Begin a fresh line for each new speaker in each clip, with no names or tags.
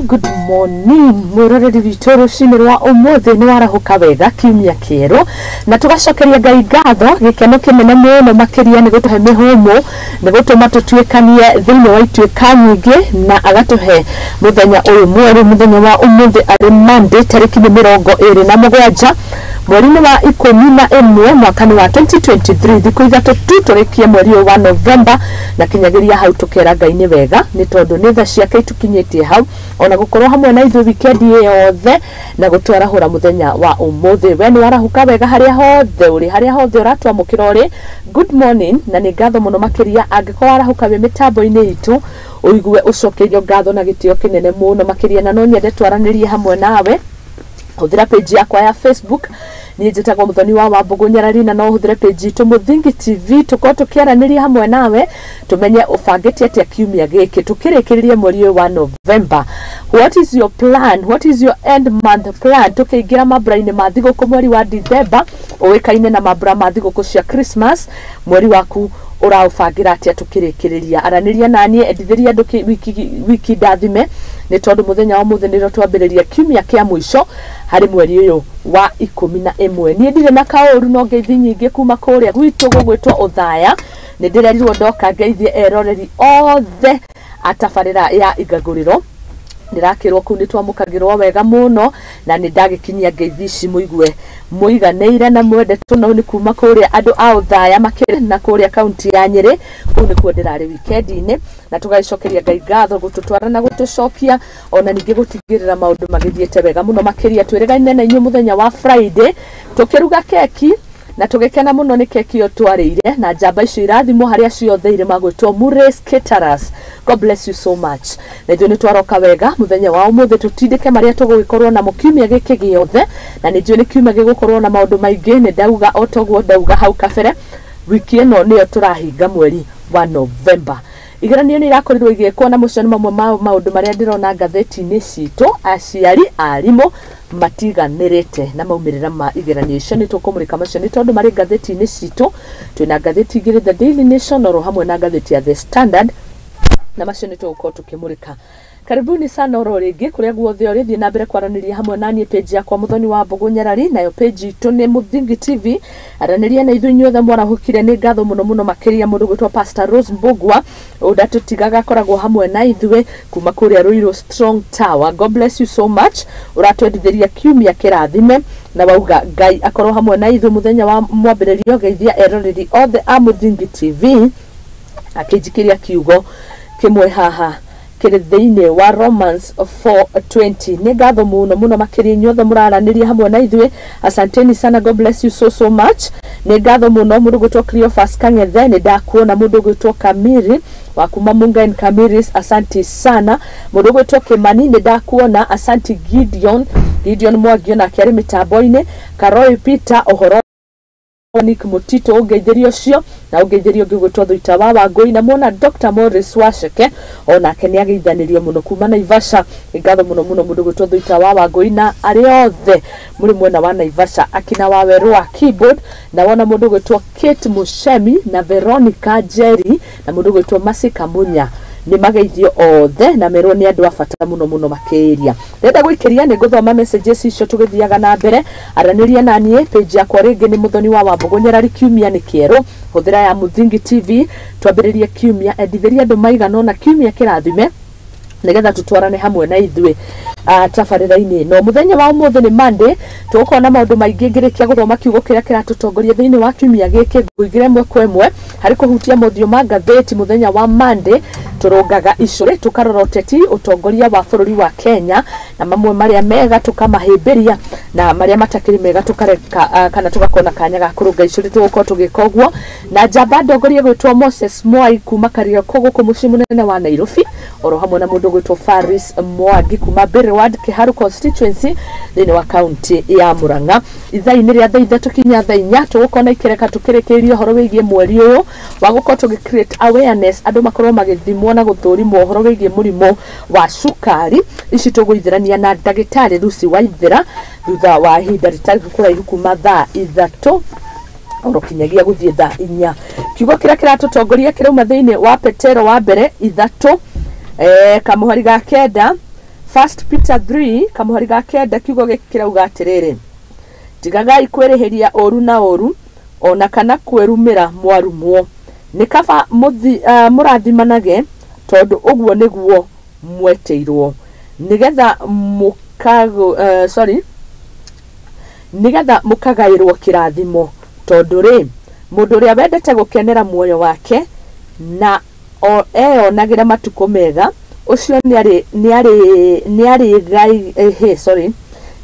Good morning mwiroreri witũ rũcinĩ rwa ũmũthĩ nĩ warahuka wega kiumia kĩerũ na tugacokeria Ngai ngatho gĩkeno kĩnene mũno makĩria nĩ gũtũhe mĩhũmũ nĩ gũtũma tũtuĩkanie thĩinĩ wa ituĩka nyingĩ na agatũhe mũthenya ũyũ mwerũ mũthenya wa ũmũthĩ arĩ Monday tarĩki 27 mweri-inĩ wa 11 mwaka-inĩ wa 2023 thikũ ithatũ tu tũrĩkie mweri wa November na kinyagĩria hau tũkera Ngai nĩ wega nĩ tondũ nĩ tha ciake itukinyĩtie hau ona gukorwo hamwe na ithuĩ weekend yothe na gũtwarahũra muthenya wa ũmũthĩ we nĩ warahuka wega harĩa hothe ũrĩ harĩa hothe ũratwamũkĩra ũrĩ good morning na nĩ ngatho mũno makĩria angĩkorwo warahuka wĩ mĩtambo-inĩ itũ ũigue ũcokeirio ngatho na gĩtĩo kĩnene mũno makĩria na no nyende twaranĩrie hamwe nawe hũthĩra page yakwa ya Facebook niĩ njĩtagwo Mũthoni wa Wambũgũ Nyarari na no hũthĩre page itũ Mũthingi TV tukorwo tũkĩaranĩria hamwe nawe tumenye ũbangĩte atĩa kiumia gĩkĩ tũkĩrĩkĩrĩrie mweri wa November. What is your plan? What is your end month plan? Tukĩingĩra mambura-inĩ ma thigũkũ mweri wa December ũĩkaine na mambura ma thigũkũ cia Christmas mweri waku ũraũbangira atĩa tũkĩrĩkĩrĩria aranĩria naniĩ endithĩria andũ wiki ndathime nĩ tondũ mũthenya wa mũthĩ nĩrĩo twambĩrĩria kiumia kĩa mũico harĩ mweri ũyũ wa 11 niĩ ndirĩ na kaũru no ngeithi nyingĩ kuma kũrĩa gwitũ gũgwĩtwo Ũthaya nĩ ndĩrerirwo ndoka ngeithie eroreri othe atabarĩra ya igagũrĩro ndirakirwo kuu nitwamukagirwo wega muno na ni ndagĩkinyia ngeithi ici muigue muiganĩire na mwendetwo no ni kuma kũrĩa andũ a Ũthaya makĩrĩ na kũrĩa kaunti ya Nyĩrĩ kuu nĩ kuo ndĩrarĩ weekend-inĩ na tũgacokeria Ngai ngatho gũtũtwara na gũtũcokia ona ningĩ gũtigĩrĩra maũndũ magĩthiĩte wega muno makĩria twĩrĩgaine na inyuĩ muthenya wa Friday tũkĩruga keki na tũgĩkena muno nĩ keki yo twarĩire na njamba icio irathimo harĩa ciothe irĩ magwĩtwo Mures Caterers. God bless you so much. Na ithuĩ nĩ twaroka wega muthenya wa ũmũthĩ tũtindĩke marĩa tũgũgĩkorwo na kiumia gĩkĩ gĩothe na nĩ njũĩ nĩ kiumia gĩgũkorwo na maũndũ maingĩ nĩ ndauga o toguo ndauga hau kabere wiki ĩno nĩyo tũrahinga mweri wa November. Igeranio nĩ irakorirwo igĩkwo na mũcio nĩ mamwe ma maũndũ marĩa ndĩrona ngathĩti-inĩ citũ aciari arimũ matiganĩrĩte na maumĩrĩra ma igeranio icio nĩ tũkũmũrĩka macio nĩ tondũ marĩ ngathĩti-inĩ citũ twĩna ngathĩti igĩrĩ The Daily Nation oro hamwe na ngathĩti ya The Standard na macio nĩ tũgũkorwo tũkĩmũrĩka. Karibuni sana oro rĩngĩ kũrĩa guothe ũrĩ thiĩ na mbere kwaranĩria hamwe naniĩ page yakwa Mũthoni wa Wambũgũ Nyarari nayo page itũ nĩ Mũthingi TV aranĩria na ithuĩ inyuothe mwarahũkire nĩ ngatho mũno mũno makĩria mũndũ gwĩtwo Pastor Rose Mbũgwa ũndatũtigaga akoragwo hamwe na ithuĩ kuma kũrĩa Ruiru Strong Tower. God bless you so much ũratwendithĩria kiumia kĩrathime na wauga Ngai akorwo hamwe na ithuĩ muthenya wa mwambĩrĩrio geithia eroreri othe a Mũthingi TV akĩnjikĩria kiugo kĩmwe haha kĩrĩ thĩinĩ wa Romans 4:20 nĩ ngatho mũno mũno makĩria inyuothe mũraranĩria hamwe na ithuĩ asanteni sana. God bless you so much. Nĩ ngatho mũno mũndũ gwĩtwo Cleophas Kang'ethe nĩ ndakuona mũndũ gwĩtwo Kamiri wa kuma Mungan Kamiris asanti sana. Mũndũ gwĩtwo Kimani nĩ ndakuona asanti. Gideon Mwangi nake arĩ mĩtambo-inĩ Karoi Peter ohoro Nick Mutito ũngeithĩrio ũcio na ũngeithĩrio ũngĩgwĩtwo Thũita wa Wangũi na muona Dr. Morris Waceke onake nĩ ageithanĩrio mũno kuma Naivasha. Ngatho mũno mũno mũndũ gwĩtwo Thũita wa Wangũi na arĩa othe mũrĩ mwena wa Naivasha akina wa Werũ wa keyboard na wona mũndũ gwĩtwo Kate Mushemi na Veronica Jerry na mũndũ gwĩtwo Masika Munya nĩ mageithio othe na merwo nĩ andũ a bata mũno mũno makĩria. Ndenda gũikĩria nĩ ngũthoma messages icio tũgĩthiaga na mbere aranĩria naniĩ page yakwa rĩngĩ nĩ Mũthoni wa Wambũgũ Nyarari kiumia nĩ kĩerũ hũthĩra ya Mũthingi TV twambĩrĩrie kiumia endithĩria andũ maigana na kiumia kĩrathime nĩgetha tũtwarane hamwe na ithuĩ tabarĩra-inĩ no muthenya wa ũmũthĩ nĩ Monday tũgũkorwo na maũndũ maingĩ ngĩrĩkia gũthoma kiugo kĩrĩa kĩratũtongoria thĩinĩ wa kiumia gĩkĩ ngũingĩra ĩmwe kwa ĩmwe harĩ kũhutia mothiũ ma ngathĩti muthenya wa Monday tũrũngaga icũrĩ tũkarora ũteti ũtongoria wa bũrũri wa Kenya na mamwe marĩa mega tũkamahĩmbĩria na marĩa matakĩrĩ mega tũkareka kana tũgakona kanya ga kũrũnga icũrĩ tũgũkorwo tũgĩka ũguo na njamba ndongoria gwĩtwo Moses Mwai kuma Karioko gũkũ mũciĩ mũnene wa Nairobi oro hamwe na mũndũ gwĩtwo Faris Mwangi kuma Berward Kiharu constituency thĩinĩ wa kaunti ya Murang'a. Ithaa-inĩ rĩa thaa ithatũ kinya thaa inya tũgũkorwo na ikereka tũkĩrĩkĩrĩria ũhoro wĩgiĩ mweri ũyũ wa gũkorwo tũgĩ-create awareness andũ makorwo magĩthimwo na gũthũrimwo ũhoro wĩgiĩ mũrimũ wa cukari. Ici tũgũithĩrania na ndagĩtarĩ Lucy Waithera thutha wa ihinda rĩtarĩ kũraihu kuma thaa ithatũ oro kinyagia gũthiĩ thaa inya. Kiugo kĩrĩa kĩratũtongoria kĩrauma thĩinĩ wa Petero wa mbere ithatũ kamuhari ga kenda First Peter 3 kamuhari ga kenda kiugo gikirauga atiriri tigagai kwereheria oru na oru ona kana kwerumira mwarumwo ni kaba murathimanage tondu uguo niguo mweteirwo nigetha mukagairwo kirathimo tondu ri mundu uria wendete gukenera muoyo wake na eyonagira matuko mega ucio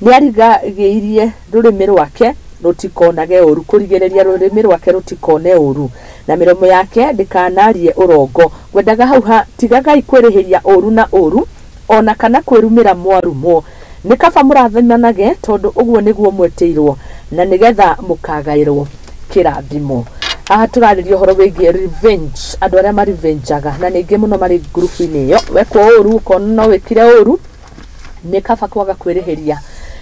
niarigairie rurimi rwake rutikonage oru kurigereria rurimi rwake rutikone oru na miromo yake ndikanarie urongo gwendaga hau tigagai kwereheria oru na oru ona kana kwirumira mwarumo ni kaba murathimanage tondu uguo niguo mweteirwo na nigetha mukagairwo kirathimo. Aha turaririo horo wigie revenge andu aria mari revengeaga na ningi muno mari group ini yo wekwo oru kono no wikire oru ni kaba kwaga kwereheria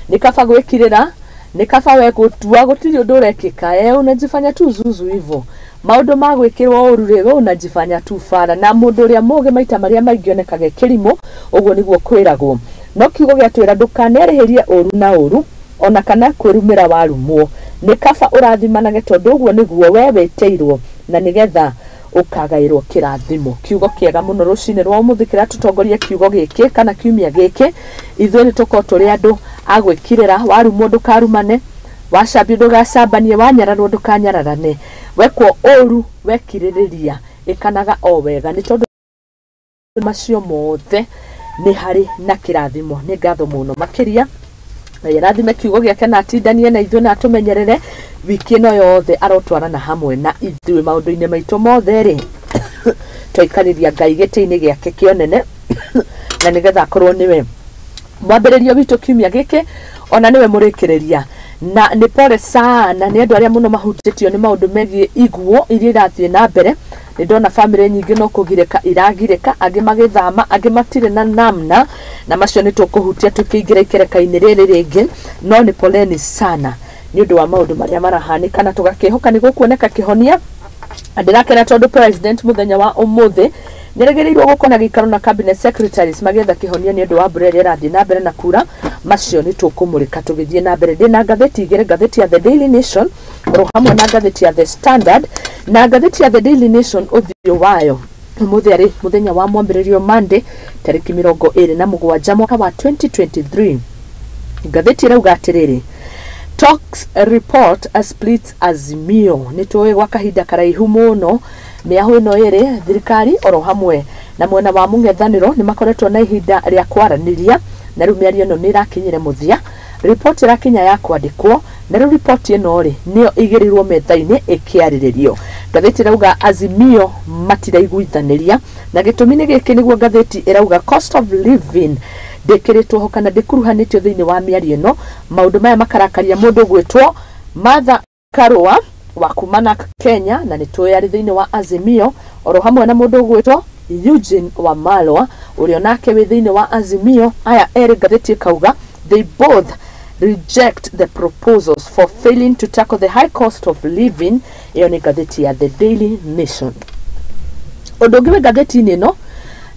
ni kaba gwikirira ni kaba we gutua gutiri undu urekika unajifanya tu zuzu hivyo maundu ma gwikirwo oru ri unajifanya tu fara na mundu uria muge maita maria maigionekaga kirimo uguo niguo kwiragwo no kiugo giatwira ndukanereherie oru na oru ona kana kwirumira warumwo ni kaba urathimanage tondu uguo niguo we weteirwo na nigetha ukagairwo kirathimo. Kiugo kiega muno rucine rwa umuthikira tutongoria kiugo giki kana kiumia giki ithuĩ nituko turi andu agwikirira warumwo ndukarumane wacambio ndugacambanie wanyararwo ndukanyararane wekwo oru wekiririria ikanaga o wega ni tondu macio mothe ni hari na kirathimo. Ni ngatho muno makiria na yarathime kiugo giake na atindanie na ithuĩ na atumenyerere wiki ĩno yothe arotwarana hamwe na ithuĩ maundu-inĩ maitũ mothe ri twaikariria Ngai gĩtĩ-inĩ gĩake kĩonene na nigetha akorwo niwe mwambĩrĩrio witũ kiumia gĩkĩ ona niwe mũrĩkĩrĩria na nĩ pole sana nĩ andũ arĩa muno mahutĩtio nĩ maũndũ megiĩ iguo iria irathiĩ na mbere. Nĩ ndona family nyingĩ no kũgirĩka iragirĩka angĩ magĩthama angĩ matirĩ na namna na macio nĩ tũkũhutia tũkĩingĩra ikereka-inĩ rĩrĩ rĩngĩ no nĩ poleni sana nĩ ũndũ wa maũndũ marĩa marahanĩka na tũgakĩhoka nĩ gũkuoneka kĩhonia. Ndirakena tondu president muthenya wa umuthi niregereirwo gukona gikaro na cabinet secretaries magetha kihonia ni undu wa mbura iria irathii na mbere na kura macio ni tukumurika tugithie na mbere. Ndina ngatheti igire, ngatheti ya The Daily Nation ro hamwe na ngatheti ya The Standard na ngatheti ya The Daily Nation uthio wayo umuthi ari muthenya wa mwambiririo Monday tariki 27 mwaka wa 2023. Ngatheti irauga atiriri Talks report a splits Azimio nitwe gwa kahinda karaihu muno miaho ino iri thirikari oro hamwe na mwena wa mung'ethaniro ni makoretwo na ihinda ria kwaraniria na riu miario no nirakinyire muthia. Report irakinya ya kwandikwo na riu report ino ri nio igirirwo metha-ini ikiariririo. Ngatheti irauga Azimio matiraiguithaniria na gitumi ni giki niguo ngatheti irauga cost of living dekeretwo ho kana ndikuruhanitio thiini wa miario no maundu maya makarakaria mundu gwitwo Martha Karua wa kumana Kenya na nitwe ari thiini wa Azimio oro hamwe na mundu gwitwo Eugene wa Malwa urio nake wi thiini wa Azimio. Aya eri ngatheti kauga they both reject the proposals for failing to tackle the high cost of living. Iyo ni ngatheti ya The Daily Nation. Odogwe ngatheti nino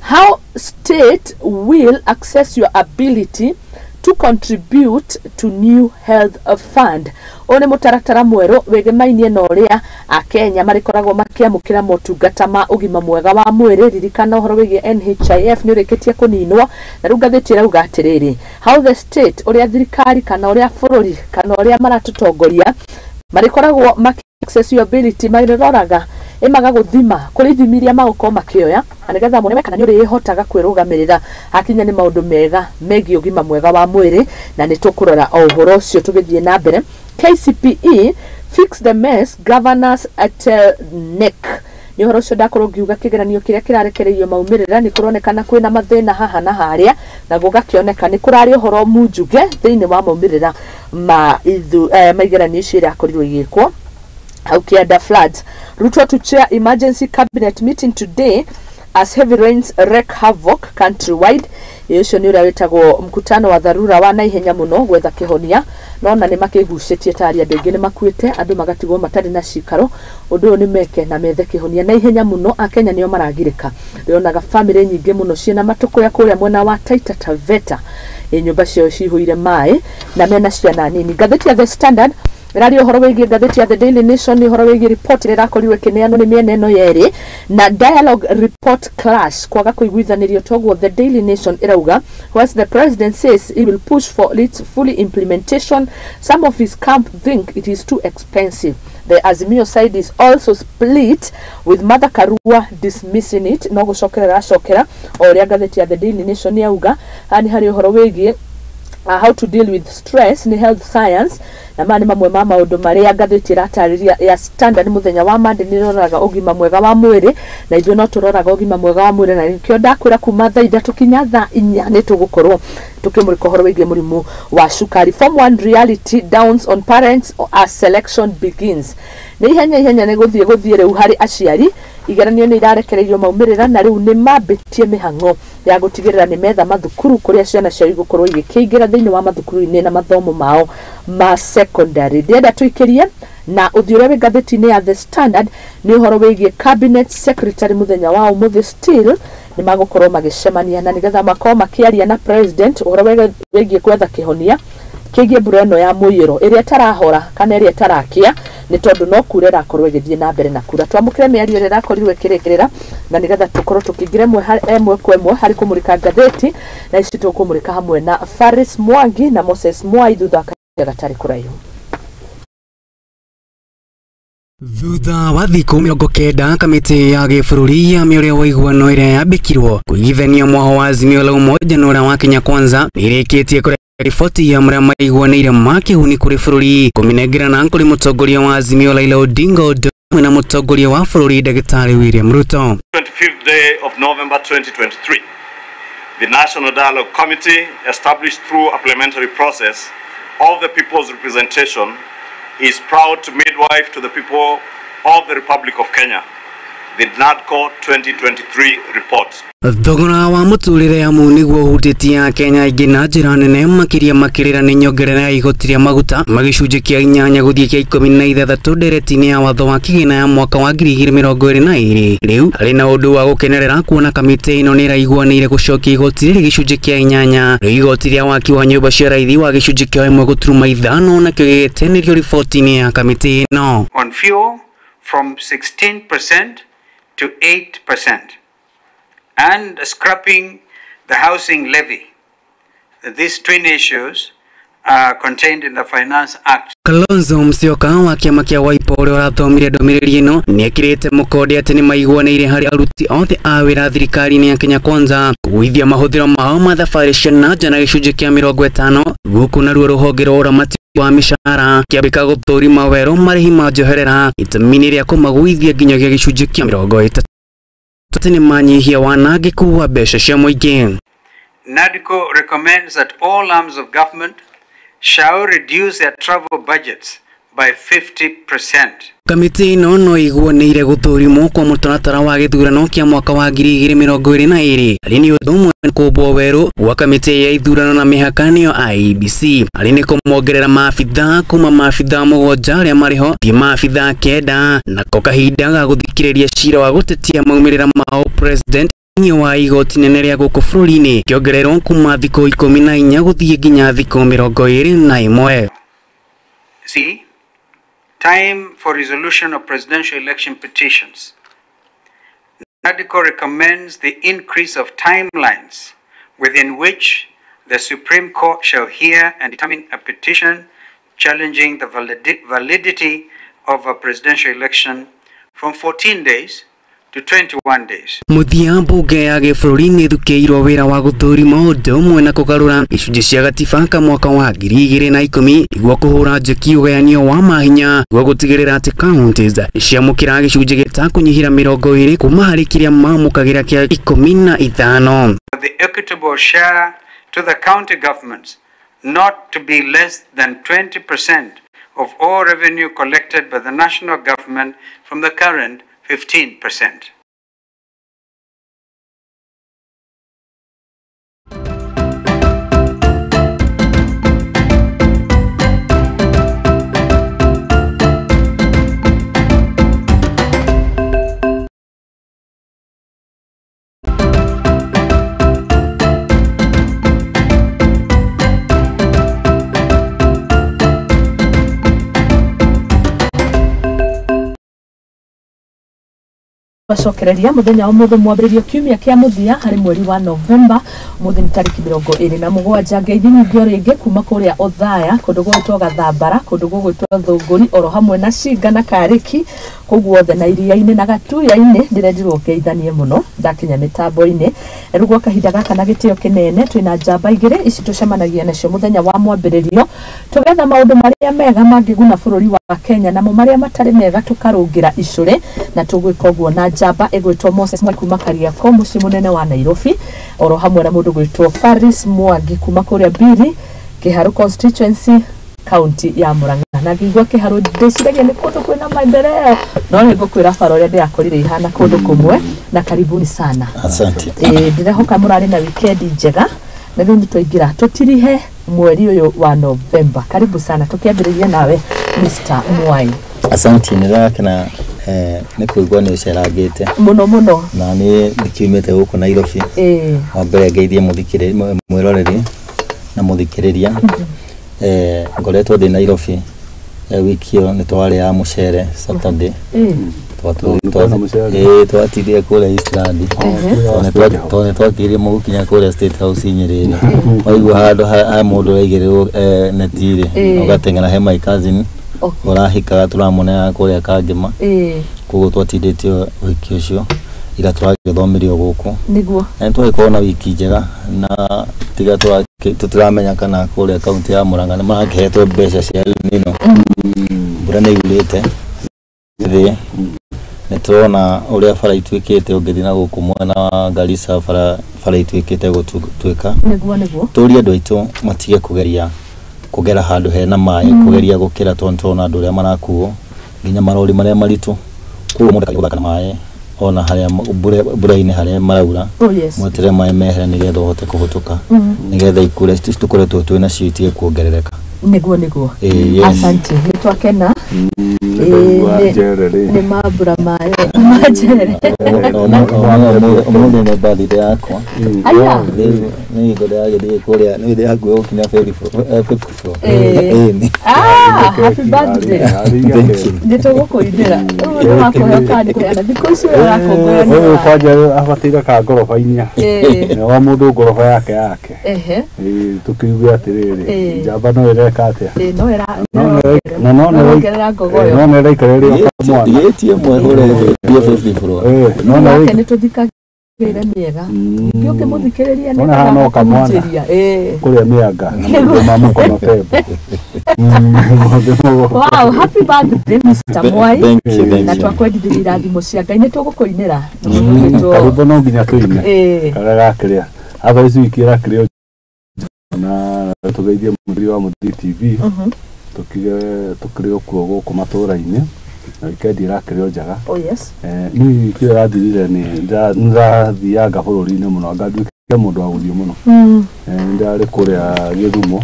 how state will access your ability to contribute to new health fund. One mutaratara mweru wegemainie na uria Akenya marikoragwo makiamukira motungata ma ugima mwega wa mwiri. Ririkana uhoro wigie NHIF ni urikitie kuninwo na riu ngatheti irauga atiriri how the state uria thirikari kana uria bururi kana uria maratutongoria marikoragwo access your ability mariroraga imaga guthima kuri thimiria maguko makioya anigetha mone kana ni uri hotaga kwirugamirira hakinya ni maundu mega megi ugima mwega wa mwiri na ni tukurora o uhoro ucio tugithie na mbere. KCPE fix the mess governors at neck ni uhoro ucio ndakorwo ngiuga kigeranio kiria kirarekereirio maumirira ni kuronekana kwina mathina haha na haria na gugakioneka ni kurari uhoro munjuge thiini wa maumirira ma maigeranio icio irakorirwo igikwo. Ukienda floods. Ruto to chair emergency cabinet meeting today as heavy rains wreak havoc countrywide. Ucio ni uria witagwo mkutano wa dharura wa naihenya muno gwetha kihonia nona ni makigucetie tari andu ingi ni makuite andu magatigwo matari na cikaro undu ni meke na methe kihonia naihenya muno akenya nio maragirika rionaga family nyingi muno ciena matuko ya kuria mwena wa Taita Taveta nyumba cio cihuire mai na mena ciana nini. Ngatheti ya The Standard radio horo wigi ngatheti ya The Daily Nation ni horo wigi report rirakoriwe kineano ni miena eno yeri na dialogue report clash kwaga kuiguithanirio togwo The Daily Nation irauga whilst the president says he will push for its fully implementation, some of his camp think it is too expensive. The Azimio side is also split with Martha Karua dismissing it no gucokera oria ngatheti ya The Daily Nation yauga hani hari horo wigi how to deal with stress ni health science na mani mamwe ma maundu maria ngatheti ratariria ya Standard muthenya wa mande ni roraga ugima mwega wa mwiri na ithuĩ no turoraga ugima mwega wa mwiri na nikio ndakwira kuma thaa 3 kinya thaa 4 ni tugukorwo tukimurika horo wigie murimu wa cukari. Form 1 reality downs on parents as selection begins. Ni ihenya ni guthie riu hari aciari igeranio ni irarekereirio maumirira na riu ni mambitie mihango ya gutigirira ni metha mathukuru kuria ciana cia igukorwo igikingira thiini wa mathukuru-ini na mathomo mao ma secondary. Ndienda tuikirie na uthiure wi ngatheti-ini ya The Standard ni uhoro wigie cabinet secretary muthenya wa umuthi still ni magukorwo magicemania na nigetha makorwo makiaria na president uhoro wigie gwetha kihonia kigie mbura ino ya muiyiro iria tarahora kana iria tarakia ni tondu no kure rakorwo igithie na mbere na kura. Twamukire miario ria rakorirwe kirikirira na nigetha tukorwo tukingire emwe kwa emwe hari kumurika ngatheti na ici tukumurika hamwe na Faris Mwangi na Moses Mwai thutha gatari kuraihu.
Thutha wa thiku 90 kamiti ya gibũrũri ya mĩario wa iguano iria yambĩkirwo kũigithania mwaho wa Azimio la Umoja na ũrĩa wa Kenya Kwanza nĩrĩkĩtie kũrehe riboti ya marĩa maiguanĩire ma kĩhuni kũrĩ bũrũri kũminengerana kũrĩ mũtongoria wa Azimio Raila Odinga ũndũ na mũtongoria wa bũrũri Ndagĩtarĩ William Ruto.
25th day of November 2023, the National Dialogue Committee, established through a parliamentary process of the People's Representation, is proud to midwife to the people of the Republic of Kenya the NADCO 2023 report.
Thogora wa mũtũrĩre amu nĩguo hutĩtie Kenya aingĩ na njĩra nene makĩrĩra nĩ nyongerera ya igoti rĩa maguta magĩcunjĩ kĩa 8 gũthiĩ kĩa 16 ndereti-inĩ ya watho wa kĩgĩna ya mwaka wa 2022. Rĩu arĩ na ũndũ wa gũkenerera kuona kamĩtĩ ĩno nĩ ĩraiguanĩire gũcokia igoti rĩrĩ gĩcunjĩ kĩa 8. Rĩu igoti rĩa waki wa nyũmba cia raithi wa gĩcunjĩ kĩa 1.5 nakĩo gĩgĩtenerio riboti-inĩ ya kamĩtĩ ĩno.
On fuel from 16% to 8%. And scrapping the housing levy. These twin issues are contained in the Finance Act.
Kalonzo Musyoka wa kĩama kĩa Wiper ũrĩa ũrathomire ndũmĩrĩri ĩno nĩekĩrĩte mũkonde atĩ nĩ maiguanĩire harĩ aruti othe a wĩra thirikari-inĩ ya Kenya Kwanza kũgũithia mahũthĩro mao ma thabarĩ cia na nja na gĩcunjĩ kĩa 50 gũkũ naruo rũhonge rwa ũramati wa mĩcara kĩambĩka gũthũrima werũ marĩhi ma njoherera itemi-inĩ rĩa kũmagũithia nginyagia gĩcunjĩ kĩa 30 tene manyihia wanangĩku wa mbeca cia mũingĩ.
NADCO recommends that all arms of government shall reduce their travel budgets by 50%.
Kamĩtĩ ĩno no iguanĩire gũthũrimwo kwa mũtaratara wa gĩthurano kĩa mwaka wa 2022 arĩ nĩ ũndũ ũmwe kũmbwo werũ wa kamĩtĩ ya ithurano na mĩhaka nĩyo IEBC arĩ nĩ kũmongerera maabitha kuma maabitha 7 arĩa marĩ ho nginya maabitha 9 nako kahinda ga gũthikĩrĩria cira wa gũtetia maumĩrĩra mao president wa igoti nene rĩa gũkũ bũrũri-inĩ kĩongererwo kuma thikũ 14 gũthiĩ nginya thikũ 21.
See, time for resolution of presidential election petitions. NADCO recommends the increase of timelines within which the Supreme Court shall hear and determine a petition challenging the validity of a presidential election from 14 days to 21 days.
Muthia mbunge ya gĩbũrũri nĩ thukĩirwo wĩra wa gũthũrima ũndũ ũmwe na kũgarũra icunjĩ cia gatiba ka mwaka wa 2010 nĩguo kũhũra njeki ũgayanio wa mahinya nĩguo gũtigĩrĩra atĩ counties ciamũkĩra gĩcunjĩ gĩtakũnyihĩra 20 kuma harĩ kĩrĩa mamũkagĩra kĩa 15.
The equitable share to the county governments not to be less than 20% of all revenue collected by the national government from the current 15%.
bacokereria muthenya wa mutho mwambĩrĩrio kiumia kia muthia harĩ mweri wa November muthenya tariki 27 ngeithi nyingĩ rĩngĩ kuma kũrĩa Othaya kũndũ gwĩtwo Gathambara kũndũ gwĩtwo Thũngũri oro hamwe na Cinga na Kariki koguo othe na iria-inĩ na Gatuya-inĩ ndĩrendirwo ngeithanie mũno ndakinya mĩtambo-inĩ rĩu kahinda gaka na gĩtĩo kĩnene twĩna njamba igĩrĩ ici tũcemanagia nacio muthenya wa mwambĩrĩrio tũgetha maũndũ marĩa mega mangĩguna bũrũri wa Kenya namo marĩa matarĩ mega tũkarũngĩra icũrĩ na tũgwĩka ũguo na njamba ĩgwĩtwo Moses Mwangi kuma Kariako mũciĩ mũnene wa Nairobi oro hamwe na mũndũ gwĩtwo Faris Mwangi kuma kũrĩa Biri Kiharu constituency county ya Murang'a na ngigwa Kiharu ndĩciragia nĩ kũndũ kwĩna maendeleo no nĩ ngũkwĩra bara ũrĩa ndĩrakorire ihana kũndũ kũmwe na karibuni sana.
Asante.
Ndĩrehoka mũrarĩ na weekend njega na rĩu nĩtwaingĩra tũtirihe mweri ũyũ wa November. Karibu sana tukiambĩrĩria nawe Mr. Mwai.
Asante nĩrakena nĩ kũigua nĩ ũcerangĩte
mũno
na nĩ ndikiumĩte gũkũ Nairobi wa mbere ngeithie mwĩroreri na mũthikĩrĩria ngoretwo ndĩ Nairobi wiki ĩyo nĩ twarĩ ya mũcere Saturday twatithie kũrĩa Eastland twakĩrie mũgũkinya kũrĩa State House Nyerere waigua handũ ha mũndũ ũraigĩrĩrwo neti-rĩ ũgateng'era he my cousin ũrahikaga tũramũnea kũrĩa Kangema koguo twatindĩtio wiki ũcio ira tũragĩthomirio gũkũ nĩguo na twagĩkorwo na wiki njega na tiga tũtiramenya kana kũrĩa kaunti ya Murang'a nĩ marakĩhetwo mbeca cia nino mbura nĩ yurĩte thĩ nĩ tũrona ũrĩa bara ituĩkĩte ũngĩthiĩ na gũkũ mwena wa Garissa bara ituĩkĩte gũtuĩka nĩguo tũũrie andũ aitũ matige kũgera handũ hena maĩ kũgeria gũkĩra tona andũ arĩa marakuo nginya marori marĩa maritũ kuo mũndũ akaigua kana maĩ ona harĩa mbura-inĩ harĩa maraura mwetere maĩ mehere nĩgetha ũhote kũhũtũka nĩgetha ikũre tũkoretwo twĩna cio itige kuongerereka nĩguo asante nĩtwakena nĩ mambura maĩ ũmũthĩ nĩ birthday yakwa nĩ igũrũ yagĩthiĩ kũrĩa nĩ ĩrĩ hakuhĩ gũkinya 54
happy birthday nĩtũgũkũinĩra nĩ wakũheo kandi kũheana thikũ icio ũrakũngũĩra
ũyũ kwanja abatĩire ka ngoroba-inĩ wa mũndũ ngoroba yake tũkiuge atĩrĩrĩ njamba no ĩreka atĩa no nĩraikare
yĩtie mwehũre thĩ 54
no nake nĩtũthikagĩrĩre mĩega ningĩ ũkĩmũthikĩrĩria nĩkamũnjĩria
kũrĩa mĩanga na Mamotetwo
wow happy birthday Mr. Mwai na twakwendithĩria irathimo cia Ngai nĩtũgũkũinĩra
karibu no nginya tũine karĩa gakĩrĩa ava ici wiki ĩrakĩrĩa na tũgeithie mũthiri wa Muthiri TV tukire okuo gũkũ matũra-inĩ na weekend ĩrakĩrĩa njega niĩ wiki ĩyo yathirire nĩndathianga bũrũri-inĩ mũno nganduĩke mũndũ wa gũthiĩ mũno nĩndarĩ kũrĩa Gĩthumo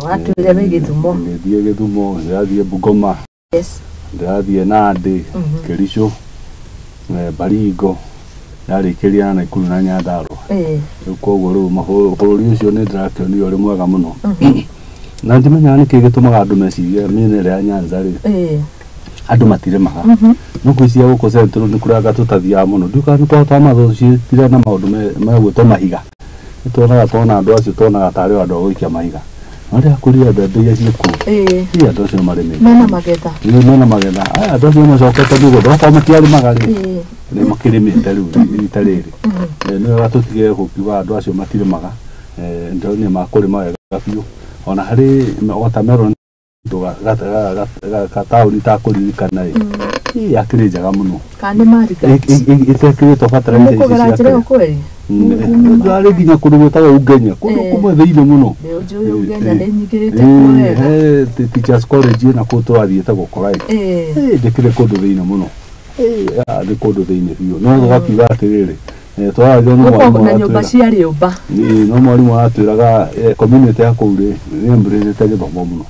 watũire wĩ Gĩthumo
ngĩthiĩ Gĩthumo ndĩrathiĩ Bungoma ndĩrathiĩ Nandi Kericho Baringo yarĩkĩria na Naikuru na Nyandarua rĩu koguo rĩu bũrũri ũcio nĩ ndĩrakĩonire ũrĩ mwega mũno na ndĩmenyaga nĩkĩ gĩtũmaga andũ mecirie mĩena ĩrĩa ya Nyanza-rĩ andũ matirĩmaga no kwĩcia gũkũ Central nĩ kũrĩa tũtathiaga mũno ndiũka nĩ twahotaga mathũcire na maũndũ megwĩtwo mahiga nĩtuonaga andũ acio tuonaga tarĩ andũ a gũikia mahiga no rĩrĩa kũrĩa mbembe iria ciĩkuo andũ acio nĩmarĩmĩte mena magetha andũ acio macokete mĩgũnda okorwo matiarĩmaga-rĩ nĩ makĩrĩmĩte rĩu rita rĩrĩ nĩ wega tũtige gũkiuga andũ acio matirĩmaga nĩ makũrĩma wega biũ ona harĩ watermelon gataũri takũririkana-ĩ yakĩrĩ njega mũno ĩtekĩrĩtwo bataraitha ici ciake ndarĩ nginya kũndũ gwĩtagwo Ungenya kũndũ kũmwe thĩinĩ mũno Teachers College na kũu tũrathiĩte gũkora ndĩkĩrĩ kũndũ thĩinĩ mũno nĩ kũndũ thĩinĩ biũ no tũgakiuga atĩrĩrĩ twaragio
na nyũmba cia rĩũmba
no mwarimũ aratwĩraga community ya kũu-rĩ nĩyambĩrĩrĩte gĩthomo mũno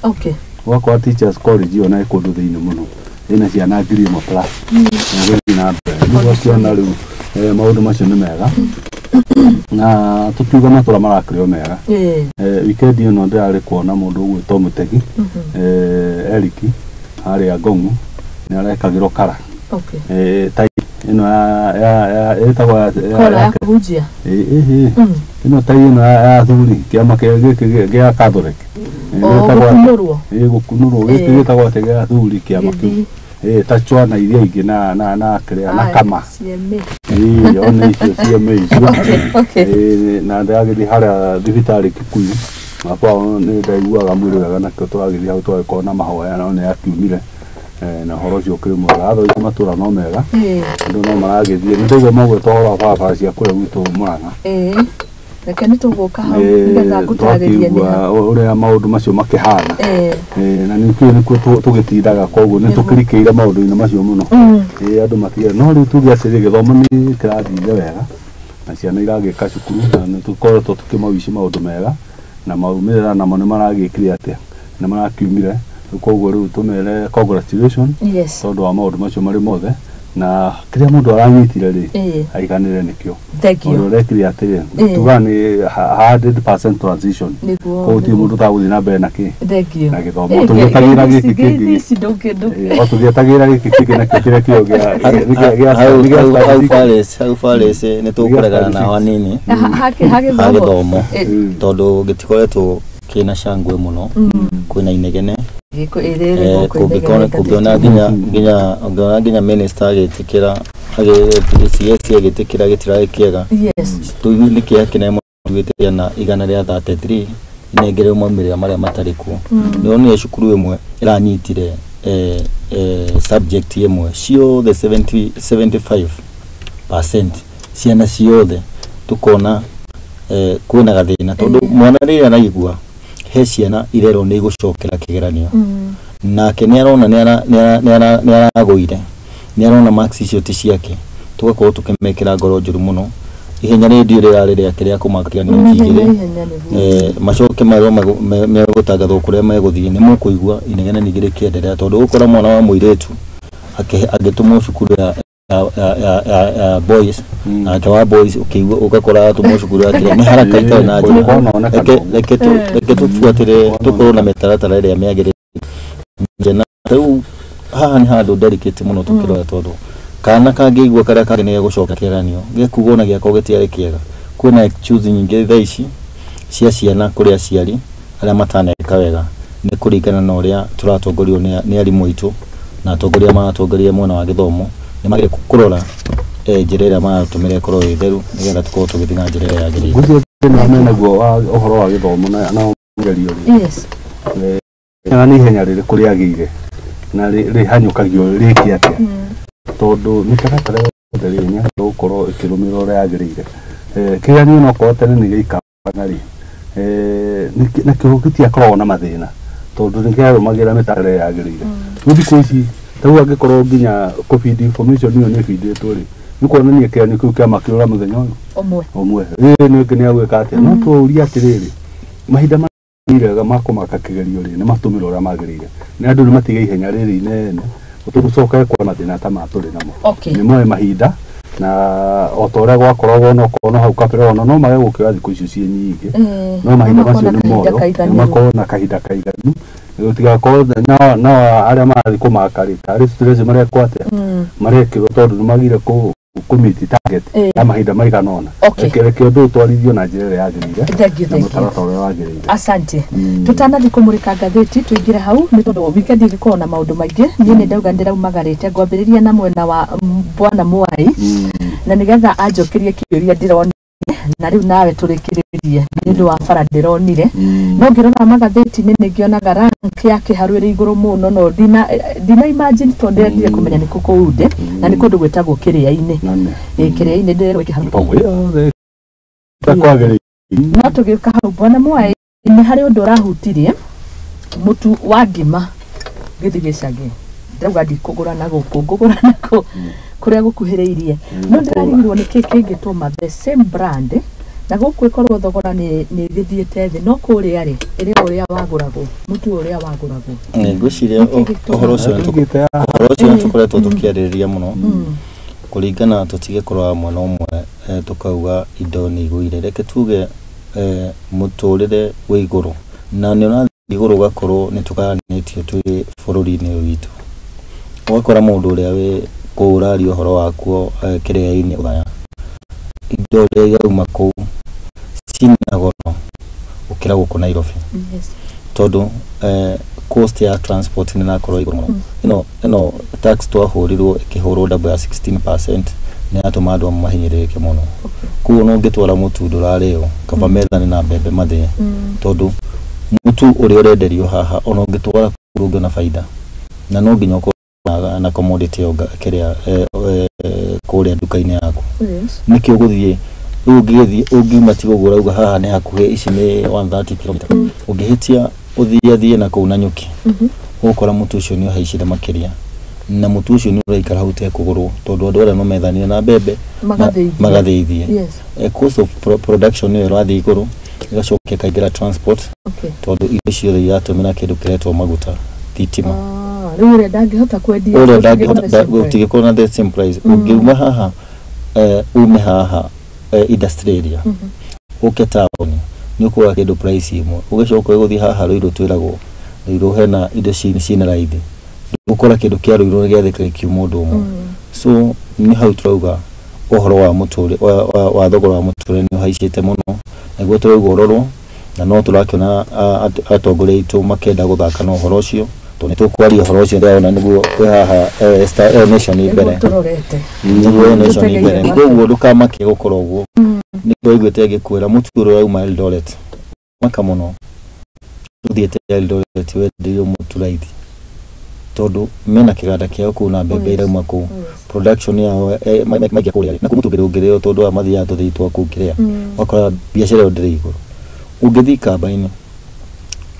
gwakwa Teachers College ĩyo na kũndũ thĩinĩ mũno ĩna ciana ngiri ĩmwe plus na gũthiĩ na mbere nĩguo ciona rĩu maũndũ macio nĩ mega na tukiuga matũra marakĩrĩo mega weekend ĩno ndĩrarĩ kuona mũndũ ũgwĩtwo Mũtegi Eriki harĩa Ngong'u nĩ arekagĩrwo kara ino ya etagwa
kola ya kujia
ino tai ino ya thuri kiama kia Catholic
gukunurwo
gukunurwo gitagwa te gia thuri kiama kiu tachwana iria ingi na krea na kama ona icio cieme icio na ndagithii haria thibitari Kikuyu makwa ni ndaiguaga mwiri wega nakio turagithi hau twagikona mahoya no ni akiumire na horo cio kiri mwega atho matura no mega ndu no maragithie ndego magwe tohora baba cia kure gwitu Murang'a
reke ni tuguka hau nigetha ngutagiririe ni
uria maundu macio makihana na nikuo tugitindaga koguo ni tukirikiire maundu-ini macio muno andu matige no riu tugiacirie githomo ni kirathire wega na ciana iragika cukuru na ni tukoretwo tukimawici maundu mega na maumirira namo ni maragikire atia ni marakiumire koguo riu tumere congratulations tondu wa maundu macio mari mothe na kiria mundu aranyitire ri aiganire nikio
thegio
rekire atire tugani 100% transition ko ti mundu taguthi na mbere na ki
thegio
na githomo tugitagira giki kingi tugitagira giki kingi na kiria kio gia
how far is ni tukuregana na hanini hagithomo tondu gitikoretwo kina shangwe muno kwina inegene kubiona nginya minister agitikira agitikira gitira kiega tuigili kia kina twite na igana ria 33 inegere mwamirira maria matariku no ni cukuru imwe iranyitire subject imwe cio the 75% ciana ciothe tukona kwina gathina tondu mwana rira naigua he ciana irero ni gucokera kigeranio nake ni arona ni aragoire ni arona max icio ti ciake tugakorwo tukimekera ngoro njuru muno ihenya radio rĩrarĩ rĩake kũmakĩra nĩ kigire macoke marĩa megũtangathwo kũrĩa megũthiĩ nĩ mũkũigua inegene ningĩ rĩkĩenderea tondũ gũkora mwana wa mũirĩtu agĩtũmwo cukuru ya boys na wa boys ukigua ugakora atũmwo cukuru yake nĩ haraka itarĩ na njĩra reke tubuatĩre tukorwo na mĩtaratara ĩrĩa mĩagĩrĩire na rĩu haha nĩ handũ delicate mũno tũkĩrora tondũ kana kangĩigua karĩa kangĩ nĩ gũcoka kĩgeranio gĩkugo na gĩako gĩtiarĩ kĩega kwĩna excuse nyingĩ thaa ici cia ciana kũrĩ aciari arĩa mataneka wega nĩ kũringana na ũrĩa tũratongorio nĩ arimũ aitũ na atongoria maratongoria mwena wa gĩthomo nĩ magĩrĩire kũrora njĩra ĩrĩa maratũmĩra ĩkorwo ĩ theru nĩgetha tũkorwo tũgĩthiĩ na njĩra ĩrĩa yagĩrĩire.
Ngwĩciria menaguo ũhoro wa gĩthomo na ngerio nĩ ihenya rĩrĩ kũrĩa agĩire na rĩhanyũkagio rĩki atĩa tondu mitaratara yothe rĩ nĩ gũkorwo ĩkĩrũmĩrĩra ũrĩa yagĩrĩire kĩgeranio no korwo tene nĩ gĩikaraga rĩ na kĩo gĩtiakoragwo na mathĩna tondu nĩ kĩarũmagĩrĩra mĩtaratara ĩrĩa yagĩrĩire rĩu thikũ ici tau angĩkorwo nginya covid information ĩyo nĩ ĩbindĩtwo rĩ nĩ kuonania kĩgeranio kĩu kĩamakĩrũra mũthenya ũyũ ũmwe nĩ gĩkĩnĩagwĩka atĩa no tũũrie atĩrĩrĩ mahinda marĩa ma kũmaka kĩgerio rĩ nĩ matũmĩra ũrĩa magĩrĩire nĩ andũ nĩ matige ihenya rĩrĩ inene ũtũgũcoka kwa mathĩna ta matũrĩ namo nĩ moe mahinda na o ta ũrĩa gwakoragwo no korwo hau kabere ona no mage gũkĩra thikũ icio ciĩ nyingĩ no mahinda macio nĩ moyo nĩ makorwo na kahinda kaiganu gũtigakorwo no arĩa marathiĩ kũmaka rĩ tarĩ stress marekwo atĩa marekĩrwo tondũ nĩ magire kũmiti target ya mahinda maigana ona reke ũndũ ũtwarithio na njĩra ĩrĩa yagĩrĩire na mũtaratara ũrĩa wagĩrĩire.
Asante tutanathi kũmũrĩka ngathĩti tũingĩre hau nĩ tondũ weekend ĩgĩkorwo na maũndũ maingĩ niĩ nĩ ndauga ndĩraumagarĩte ngwambĩrĩria na mwena wa Bwana Mwai na nĩgetha anjokerie kĩũria ndĩronire na rĩu nawe tũrĩkĩrĩrie nĩ ũndũ wa bara ndĩronire no ngĩrora magathĩti-inĩ nĩ ngĩonaga rank ya kĩharu ĩrĩ igũrũ mũno no ndina imagine tondũ ndĩrendire kũmenya nĩ kũkũ unde na nĩ kũndũ gwĩtagwo kĩrĩa-inĩ kĩrĩa-inĩ ndĩrerwo kĩharu no tũgĩũka hau Bwana Mwai nĩ harĩ ũndũ ũrahutirie mũtu wa ngima gĩthi gĩcagi ndauga ndikũgũra na gũkũ ngũgũra na kũrĩa gũkuhĩrĩirie no ndĩrarigirwo nĩ kĩĩ kĩngĩtũma the same brand na gũkũ ĩkorwo thogora nĩ gĩthiĩte thĩ no kũrĩa rĩ ĩrĩ ũrĩa wagũragwo mũtu ũrĩa wagũragwo
ngwĩciria ũhoro ũcio tũkoretwo tũkĩarĩrĩria mũno kũringana tũtigĩkorwo mwena ũmwe tũkauga indo nĩ igũire reke tuge mũtũrĩre wĩ igũrũ na nĩ ũrathiĩ igũrũ ũgakorwo nĩ tũgayanĩtio twĩ bũrũri-inĩ ũyũ witũ ũgakora mũndũ ũrĩa wĩ kũũraria ũhoro wakuo kĩrĩa-inĩ ũgaya indo iria uma kũu cina goro gũkĩra gũkũ Nairobi tondũ cost ya transport nĩ nakorwo igũrũ mũno ĩno tax twahũrirwo ĩkĩhũrwo double ya 16% nĩ atũma andũ mahinyĩrĩrĩke mũno kuo no ngĩtwara mũtu ndũrarĩo kaba methane na mbembe mathĩe tondũ mũtu ũrĩa ũrenderio haha ona ũngĩtwara kũrũnga na faida na no nginya ũkorwo na commodity kĩrĩa kũrĩa nduka-inĩ yaku nĩkĩo gũthiĩ ũngĩgĩthiĩ ũngiuma ti gũgũra uga haha nĩ hakuhĩ ici nĩ 130 km ũngĩhĩtia ũthiĩ na kũu na nyuki ũgũkora mũtu ũcio nĩ ũhaicire makĩria na mũtu ũcio nĩ ũraikara hau tekũgũrwo tondũ andũ arĩa no methanire na mbembe magathĩithie cost of production nĩ ĩrathiĩ igũrũ ĩgacokia kaingĩra transport tondũ indo ciothe iratũmĩra kĩndũ kĩretwo maguta thitima
rĩu ũrĩa ndangĩhota kwendia
gũtigĩkorwo na the same price ũngiuma haha ume haha industry area ũke taũni nĩ ũkuaga kĩndũ price imwe ũgĩcoka gũthiĩ haha Rũirũ twĩragwo Rũirũ hena indo ciĩna raithi ũkora kĩndũ kĩa Rũirũ gĩathĩka kiuma ũndũ ũmwe so nĩ hau turauga ũhoro wa mũtũrĩre wa thogora wa mũtũrĩre nĩ ũhaicĩte mũno nĩguo turauga ũrorwo na no tũrakĩona atongoria aitũ makĩenda gũthaka na ũhoro ũcio tondũ nĩ tũkwaria ũhoro ũcio ndĩrona nĩguo kwĩ haha nation mbere nĩguo nation mbere koguo ndũkamakie gũkorwo ũguo nĩguo iguĩte ngĩkwĩra mũtu ũrĩa wauma Eldoret maka mũno ũthiĩte Eldoret wenderio mũtu raithi tondũ mena kĩganda kĩao kũu na mbembe irauma kũu production yao maingĩ kũrĩa na kũmutu ngĩrĩo tondũ amathiaga tũthii twa kũu kĩrĩa wakora biacara ĩyo ndĩrĩ igũrũ ũngĩthiĩ kamba-inĩ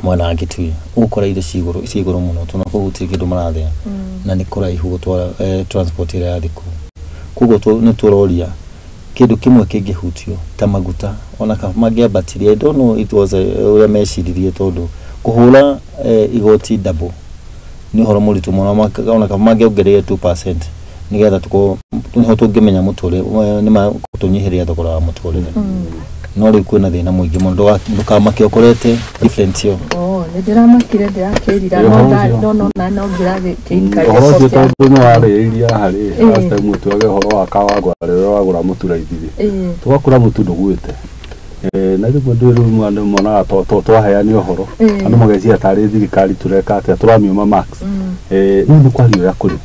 mwana wa Gĩtui ũgũkora indo cigũrũ mũno tondũ kũu gũtirĩ kĩndũ marathĩa na nĩ kũraihu gũtwara transport ĩrĩa yathĩ kũu koguo nĩ tũroria kĩndũ kĩmwe kĩngĩhutio ta maguta ona mangĩambatirie I don't know it was ũrĩa meciririe tondũ kũhũra igoti double nĩ ũhoro mũritũ mũno ona kama mangĩongereire 2% nĩgetha nĩho tũngĩmenya mũtũrĩre nĩ makũtũnyihĩria thogora wa mũtũrĩre no rĩu kwĩna thĩna mũingĩ mũno ndũkamake ũkorete different yo
nĩ ndĩramakire ndĩrakĩrira no ngĩrakĩikaria
ũhoro ũcio tondũ nĩ warĩrĩirie harĩ last time twage ũhoro wa kawagwa rĩrĩa wagũra mũtu raithi tũgakũra mũtu ndũgwĩte na rĩmwe ndĩrĩ andũ monaga twaheani ũhoro andũ mageciria tarĩ thirikari tũreka atĩa tũramiuma max rĩu nĩ kwaria ũrĩa kũrĩ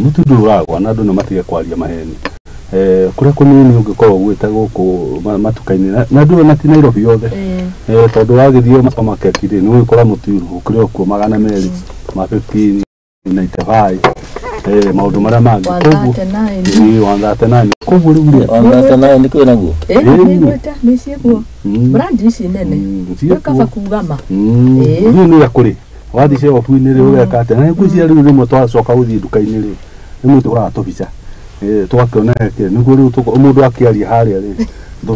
mũtu ndũragwa na andũ nĩ matige kwaria maheni kũrĩa kũnini ũngĩkorwo ũgwĩte gũkũ matuka-inĩ na ndũrĩ na ti Nairobi yothe tondũ wagĩthiĩ supermarket rĩ nĩ ũgũkora mũtu ũkĩrĩ okuo 200 ma 15 95 maũndũ marĩa mangĩ koguo 139 koguo rĩu
139 nĩ kwĩ naguo
nĩ ciĩkuo brand ici nene kaba kugama
rĩu nĩ akũrĩ wathi cia ofu-inĩ rĩ ũgeka atĩa na ngwĩciria rĩu rĩmwe twacoka gũthiĩ nduka-inĩ rĩ rĩmwe tũgũraga tũbica twakĩona nĩguo rĩu mũndũ akĩaria harĩa rĩ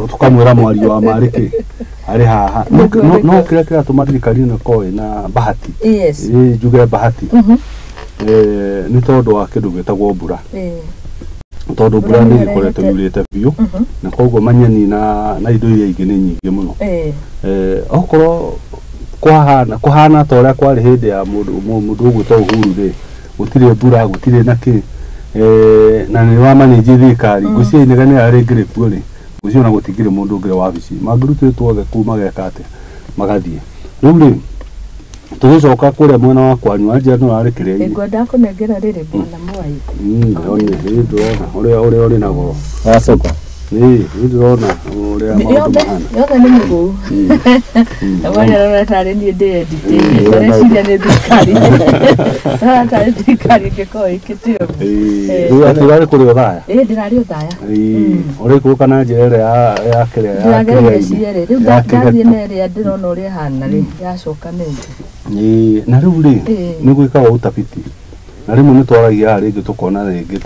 tukamwĩra mwario wa marĩkĩ arĩ haha no kĩrĩa kĩratũma thirikari ĩno ĩkorwo ĩna bahati njuge bahati nĩ tondũ wa kĩndũ gĩtagwo mbura tondũ mbura nĩ ĩkoretwo yurĩte biũ na koguo manyeni na indo iria ingĩ nĩ nyingĩ mũno okorwo kũhana ta ũrĩa kwarĩ hĩndĩ ya mũndũ ũgwĩtwo Uhuru rĩ gũtirĩ mbura gũtirĩ na kĩ na nĩ wamanĩnji thirikari ngwĩciria inegene arĩ ngĩrĩ kuo rĩ ngwĩciria ona gũtingĩrĩ mũndũ ũngĩrĩ wabici mangĩrutĩtwo othe kuu mageka atĩa magathiĩ rĩu rĩ tũgĩcoka kũrĩa mwena wa kwanyu anjia no arĩ kĩrĩa
ngwenda kũnengera rĩrĩ bwana Mwai
ndĩrona ũrĩa ũrĩ na goro
wacoka
ndĩrona ũrĩa maũndũ mahana
yothe nĩ mũgũu wanyarora tarĩ niĩ ndĩenditĩire kũreciria nĩ thirikari tarĩ thirikari ĩngĩkorwo ĩkĩtio
rĩu atĩ ũrarĩ kũrĩ ũthaya
ndĩrarĩ ũthaya
ũrĩ kũũka na njĩra ĩrĩa ya kĩrĩa
rĩu ndathiĩ na ĩrĩa ndĩrona ũrĩa hana rĩ yacoka nĩngĩ
na rĩu rĩ nĩ gwĩkaga ũtabiti na rĩmwe nĩ twaragia rĩngĩ tũkona rĩngĩ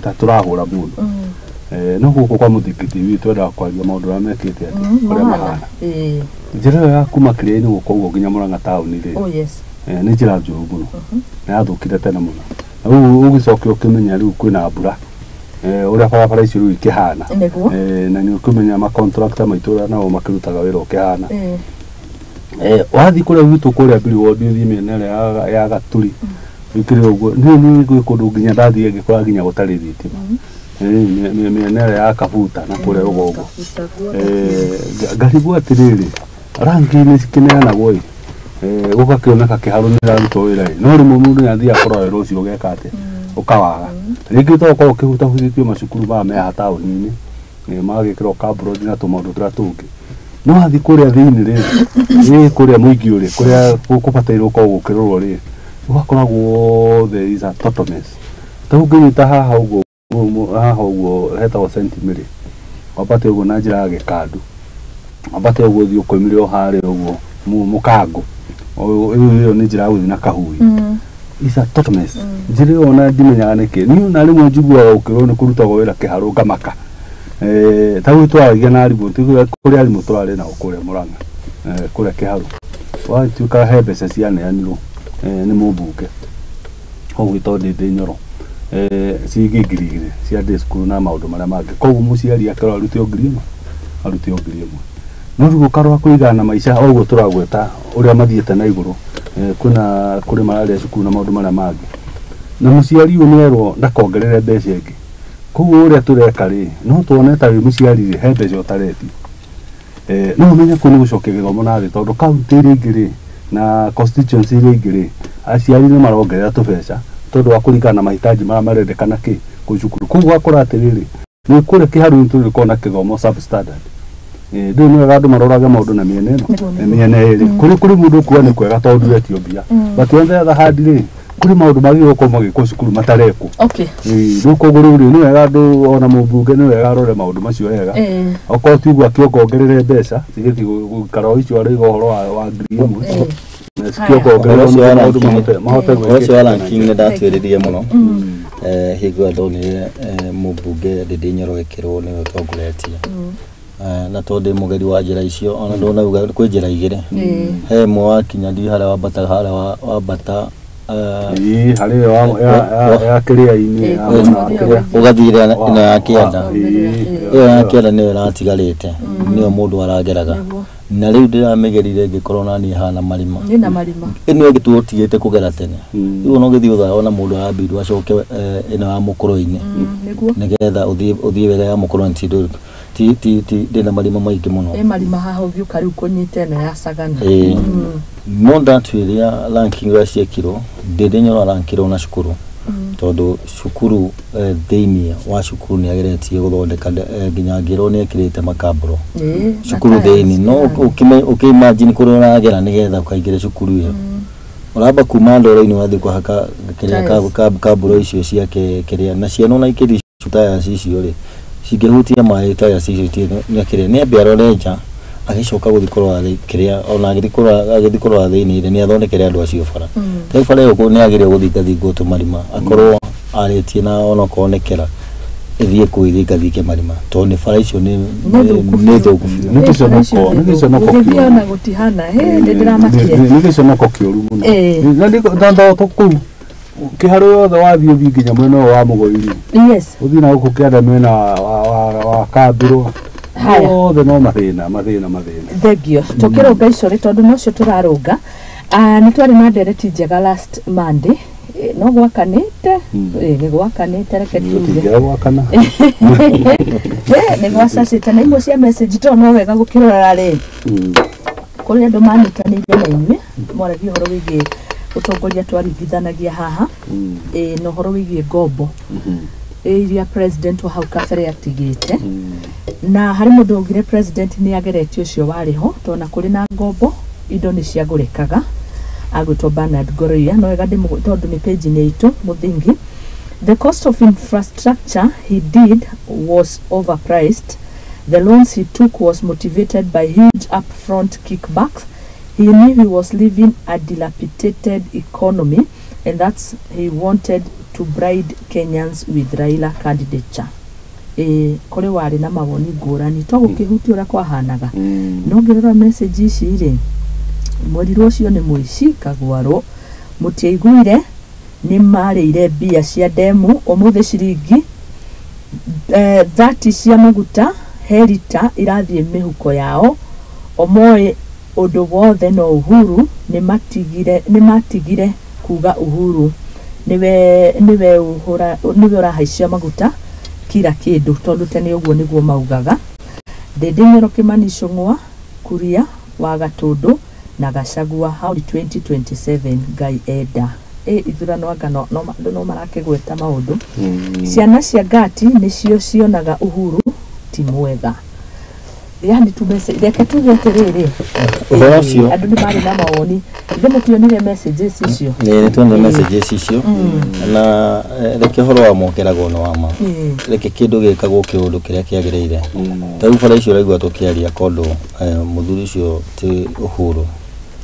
ta tũrahũra mũndũ no gũkũ kwa mũthikiti witũ endaga kwaria maũndũ marĩa mekĩte ũrĩa mahana njĩra ĩyo ya kuma kĩrĩa-inĩ gũkũ ũguo nginya Mũrang'a taũni rĩ nĩ njĩra njũru mũno na yathũkire tene mũno na rĩu ũgĩcokia ũkĩmenya rĩu kwĩna mbura ũrĩa barabara icio rĩu ikĩhana na nĩ ũkĩmenya macontractor maitũ ũrĩa nao makĩrutaga wĩra ũkĩhana wathiĩ kũrĩa gwitũ kũrĩa Mbiri Ward ũthiĩ mĩena ĩrĩa ya Gaturi ikire ugo ni kundu nginya ndathie ngikora nginya gutari thitima mienere ya kabuta na kure ugogo ngaribu atiriri rangi ni sikineana goi gukakioneka kiharunira ruto wira no rimu mundu nyathia kororero ucio gekate ukawaga ringi to ko kihuta hutitio macukuru ba me hatauni ni magikiro kabro dina to maundu tratungi no athi kuria thiini ri kuria muingi uri kuria kupatairwo ko gukirorwo ri ugakoragwo there is a total mess tauginyita haha uguo hetagwo sentimiri wapate uguo na njira ya gikandu wapate uguo thio koimire o hare uguo mukango iyo ni njira guthi na kahui is a total mess njira ona ndimenyaga niki ni na rimwe njigua ukirwo ni kurutagwo wira kiharu ngamaka tagu twaragia na arimu kuria arimu turare na kuria Murang'a kuria kiharu wa tuka he mbeca cianeanirwo ni mubunge ogwito ndi Nyoro cigingirigire cia day school na maundu maria mangi koguo muciari akero aruti ongirima no rugo karwa kuigana maisha ogwo turagweta uria mathiete na iguru kuna kuri marari cukuru na maundu maria mangi na muciari unerwo ndakongerere mbeca ingi koguo uria tureka ri no tuone ta muciari he mbeca utareti no menya kuni gucokia githomo na thi tondu county ri ingiri na constituency ri ingiri aciari ni marongerera tubeca tondu wa kuringana mahitaji maria marendekana ki kucukuru koguo akora atiriri ni kure kiharu turi kona githomo substandard ndio ni wega andu maroraga maundu na miene ino miene iri kuri mundu kuwa ni kwega tondu etio mbia but on the other hand ri kuri maundu magio ko magiko cukuru matareko
okay
nuko guru ni wega andu ona mubunge ni wega arore maundu macio wega oko tiguo akiongerere mbeca tigiti gukaro icio ari gohoro wa ngirimu
Ocio ranking ni ndatwiririe muno hingo ndonire mubunge ndi Nyoro gikirwo ni utongoretie na tondu mugeri wa njira icio ona ndona uga kwi njira igire he mwe wa kinya ndi haria wambata
hari ya kiria ini
ugathire ina ya kienda iyo ya kienda ni iratigarite niyo mundu arageraga na riu ndiramegerire ngikorwo nani hana marima
ina marima
ino gituotigite kugera tene riu no githi utha ona mundu arabirwo acoke ina ya mukoro-ini nigetha uthie wega ya mukoro ntindo ti ndina marima maingi muno
marima haha uthiuka riu kunyite na ya sagana
no ndatwiria ranking ya ciekiro ndi Nyoro rankirwo na cukuru tondu cukuru thiini wa cukuru ni ageretie guthondeka nginya ngiro ni ekirite makabro cukuru thiini no ukimagine kuri uragera nigetha ukaingire cukuru iyo uramba kuma ndoro-ini wathi kuhaka kiria kabro icio cia kiria na ciana na ikiri cutaya cicio ri cingihutia mai taya cicio ni kiria ni mbiaro renja agicoka guthikorwa kiria ona agithikorwa thiini ni athondekere andu acio bara tai bara yo ni agirio guthingathingo tumarima akorwo aretie na ona konekera ithie kuithingathike marima to ni bara icio ni thuku
ni giconoko
uthithia na gutihana ndiramakire
ni giconoko kiuru muno na ndando tuku kiharu yothe wathie nginya mwena wa mugoiri uthii na guku kianda mwena wa kabiro othe no mathina
thegio tukirunga icori tondu nocio turarunga ni twari na ndereti njega last Monday no gwakanite ni gwakanite reke tuge
gwakana
ni gwacacite na imwe cia message to no wega gukirora ri kuri andu manitanire na inywe mwaragi horo wigie utongoria twarithanagia haha no horo wigie ngombo iria president wa hau kabere atigite na hari mundu ungire president ni ageretie ucio wariho tona kuri na ngombo indo ni ciagurikaga agwitwo Bernard Goroia no wega ndi tondu ni page ni itu muthingi the cost of infrastructure he did was overpriced the loans he took was motivated by huge upfront kickbacks he knew he was living a dilapidated economy and that's he wanted to bribe Kenyans with Raila candidature kuri wari na mawoni ngurani to gukihuti ura kwahanaga no ngirora message ici ri mwerirwo cio ni muici kagwaro mutiaiguire ni marire bia cia demu omuthe ciringi 30 cia maguta herita irathie mihuko yao omoe undu wothe no Uhuru ni matigire kuga Uhuru niwe urahaicia maguta kila kindu tondu tene uguo niguo maugaga Ndĩndĩnyoro Kimani Icũng'wa Kuria wa Gatundu na Gachagua hau 2027 Ngai enda ithurano angano no marakĩgweta maundu ciana cia ngati nicio cionaga Uhuru ti mwega yani reke tugete rĩrĩ
ũcio
andũ nĩ marĩ na mawoni ndĩmũtionire messages icio
nĩ tuonire messages icio na reke horo wa mokerago no wama reke kindu gĩkagwo kĩũndũ kĩrĩa kĩagĩrĩire ta ubara icio raigua tũkĩaria kondo mũthuri ucio ti Uhuru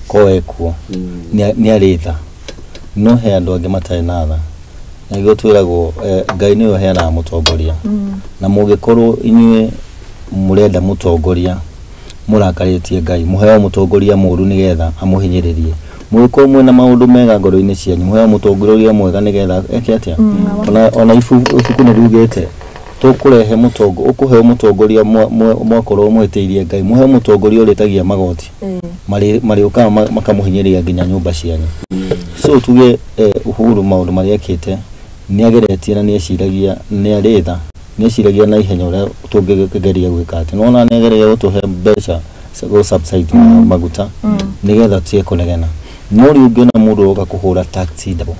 koekuo nĩ aritha no he andũ angĩ matarĩ na tha na igũ twĩragwo Ngai nĩwe heanaga mũtongoria na mũngĩkorwo inyuĩ murenda mutongoria murakarĩtie Ngai muheo mutongoria mũru nigetha amuhinyĩrĩrie mũgĩkorwo mwena maũndũ mega ngoro-inĩ cianyu muheo mutongoria mwega nigetha eke atia ona ibuku nĩ rugĩte tũkũrehe mutongo ukuheo mutongoria mwakorwo mwĩtĩirie Ngai muheo mutongoria ũrĩtagia magoti marĩ ũkaga makamuhinyĩrĩria nginya nyũmba cianyu so tuge Uhuru maũndũ marĩa ekĩte nĩageretie na nĩeciragia nĩarĩtha nĩeciragia na ihenya ũrĩa tũngĩgeria gwĩka atĩ nona nĩagereria gũtũhe mbeca go subside maguta nigetha tie kũnegena no rĩu ũngĩona mũndũ ũroka kũhũra taxi double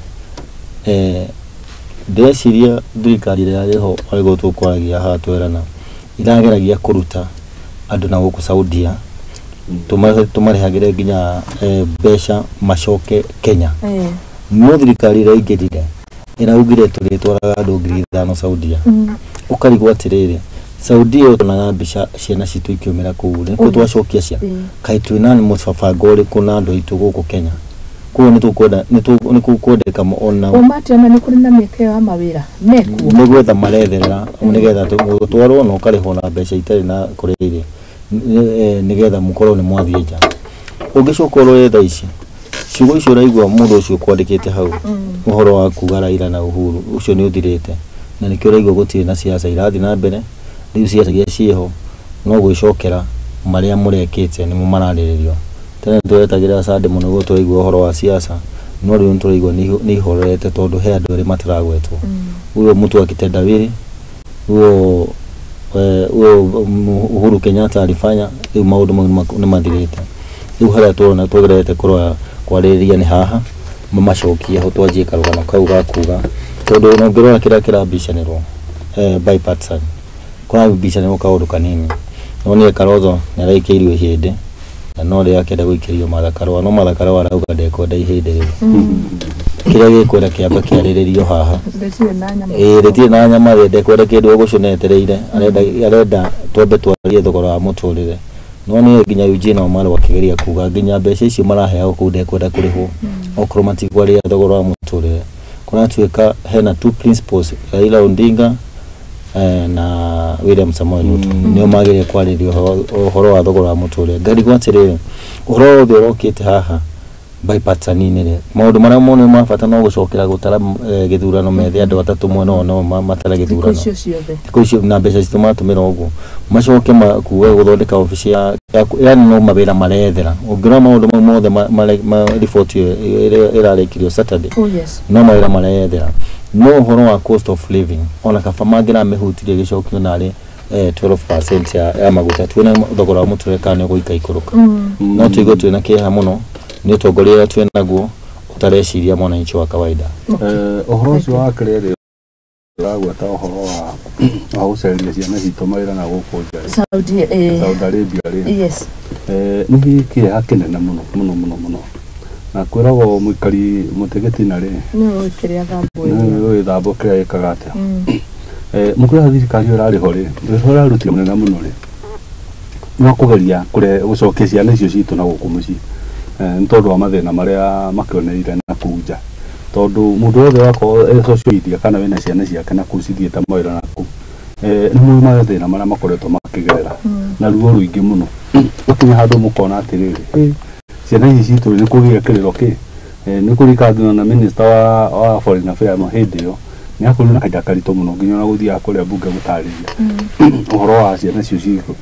ndĩreciria thirikari ĩrĩa ĩho arĩgo tũkwaragia haha twerana irageragia kũruta andũ na gũkũ Saudia tumarehagĩre nginya mbeca macoke Kenya no thirikari ĩrĩa ingĩrire ĩraugire tũrĩtwaraga andũ 5,000 Saudia ukarigwo atirĩrĩ Saudia ũtonaga mbica ciana citũ ikiumĩra kũu nĩ twacokia cia kaĩ twĩna mũbango ũrĩkũ na andũ aitũ gũkũ Kenya kuo nĩ tũkwendeka ona
ũmationa nĩ kũrĩ na mĩeke ya mawĩra mekuo
nĩ gwetha maretherera nigetha twarwo no karĩho na mbeca itarĩ na kũrĩa irĩ nigetha mũkorwo nĩ mwathiĩ nja ũngĩcoka ũrore thaa ici ciugo icio ũraigua mũndũ ũcio kwandĩkĩte hau ũhoro wa kuga Raila na Uhuru ũcio nĩ ũthirĩte na nĩkĩo ũraigua gũtirĩ na siasa irathiĩ na mbere rĩu siasa iria ciĩho no gwĩcokera marĩa mũrekĩte nĩmo mararĩrĩrio tene twetagĩra Sande mũno gũo tũraigua ũhoro wa siasa no rĩu tũraigua nĩ ihorete tondũ he andũ arĩ mataragwetwo uyo mtu akitenda wĩrĩ uyo Uhuru Kenyatta alifanya rĩu maũndũ mau nĩ mathirĩte rĩu harĩa tũrona tũgerete kũrora kwarĩrĩria nĩ haha macokie ho twanjie karũgano kau gakuga tondũ no ngĩrora kĩrĩa kĩrambicanĩrwo bipartisan kũrambicanĩrwo kaũndũ kanini no nĩ Kalonzo nĩaraikĩirio ihĩndĩ na no rĩa kenda gũikĩrio Martha no Martha arauga ndekwenda ihĩndĩ rĩu kĩrĩa gĩkwenda kĩamba kĩarĩrĩrio haha rĩtirĩ na nyama ndekwenda kĩndũ gũconetereire arenda twambe twarie thogora wa mũtũrĩre no nĩ nginya Eugene Wamalwa akĩgeria kuga nginya mbeca icio maraheaga kũu ndekwenda kũrĩhwo okorwo matigwaria thogora wa mũtũrĩre kũratuĩka hena two principles Raila Odinga na William Samoei Ruto nĩo magĩrĩire kwarĩrio ũhoro wa thogora wa mũtũrĩre ngarigwo atĩrĩrĩ ũhoro wothe ũrokĩte haha bipartisan-inĩ maũndũ marĩa mone ma bata no gũcokera gũtara gĩthurano methe andũ atatũ mwena no matara gĩthurano icio na mbeca citũ matũmĩra ũguo macoke makuwe gũthondeka ofici ya yani no mawĩra marethera ũngĩrora maũndũ mau mothe report ĩrarĩkirio Saturday no mawĩra marethera no ũhoro wa cost of living ona kaba mangĩramĩhutirie gĩcokio narĩ 12% ya maguta twĩna thogora wa mũtũrĩre kana gũika ikũrũka no tũigua twĩna kĩeha mũno nĩ ũtongoria twĩ naguo ũtareciria mwananchi wa kawaida
ũhoro ũcio wa kĩrĩrĩ ũragweta ũhoro wa gũceria ciana citũ mawĩra na gũkũ nja Saudi Arabia
yes
nĩ kĩeha kĩnene mũno na kwĩragwo mũikari Mũtegetina rĩ
nĩ kĩrĩa
thambo kĩrĩa gĩkaga atĩa mũkũrĩa thirikari ũrarĩho rĩ ũrarutire mũnene mũno rĩ no kũgeria gũcokia ciana icio citũ na gũkũ mũciĩ nĩ tondũ wa mathĩna marĩa makĩoneire na kũu nja tondũ mũndũ wothe wakorwo social media kana wĩna ciana ciake na kũu cithiĩte mawĩra na kũu nĩ mũĩ mathĩna marĩa makoretwo makĩgerera na ruo rũingĩ mũno gũkinya handũ mũkona atĩrĩrĩ ciana ici citũ nĩ kũgĩa kĩrĩro kĩ nĩ kũrikandana na minister wa foreign affairs hĩndĩ ĩyo nĩ akorwo na kahinda karitũ mũno nginya ona gũthiaga kũrĩa mbunge gũtarĩria ũhoro wa ciana icio citũ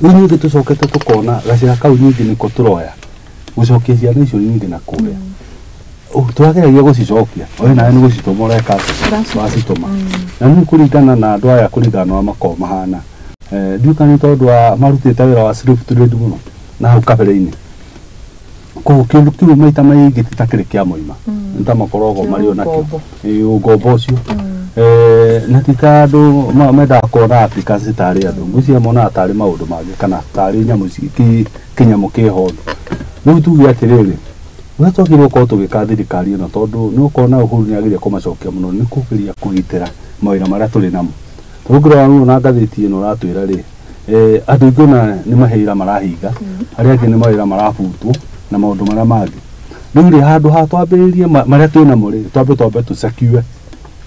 rĩu ningĩ tũcokete tũkona gacĩra kau ningĩ nĩko tũroya gũcokia ciana icio nyingĩ na kũrĩa twageragia gucicokia oi nawe ni gucituma ureka wacituma na ni kuringana na andu aya kuringana na makoo mahana ndikani tondu wa marutite wira wa slave trade muno na hau kabere-ini ko kindu kiu maita maingi titakiri kia moima nta makorogo mario nakio ugombo ucio na tika andu menda kuona applicants tari andu ngucia mona tari maundu mangi kana tari nyamu kinyamu kihondo riu tuge atiriri we twagirwo ko tugika thirikari ino tondu ni ukona Uhuru ni agiria kumacokia muno ni kugiria kugitira mawira maria turi namo tugirwa anu na ngathiti ino ratwira ri andu ingona ni maheira marahinga aria angi ni mawira marabutwo na maundu maria mangi riu ri handu ha twambiririe maria twina muri twambe tucakiwe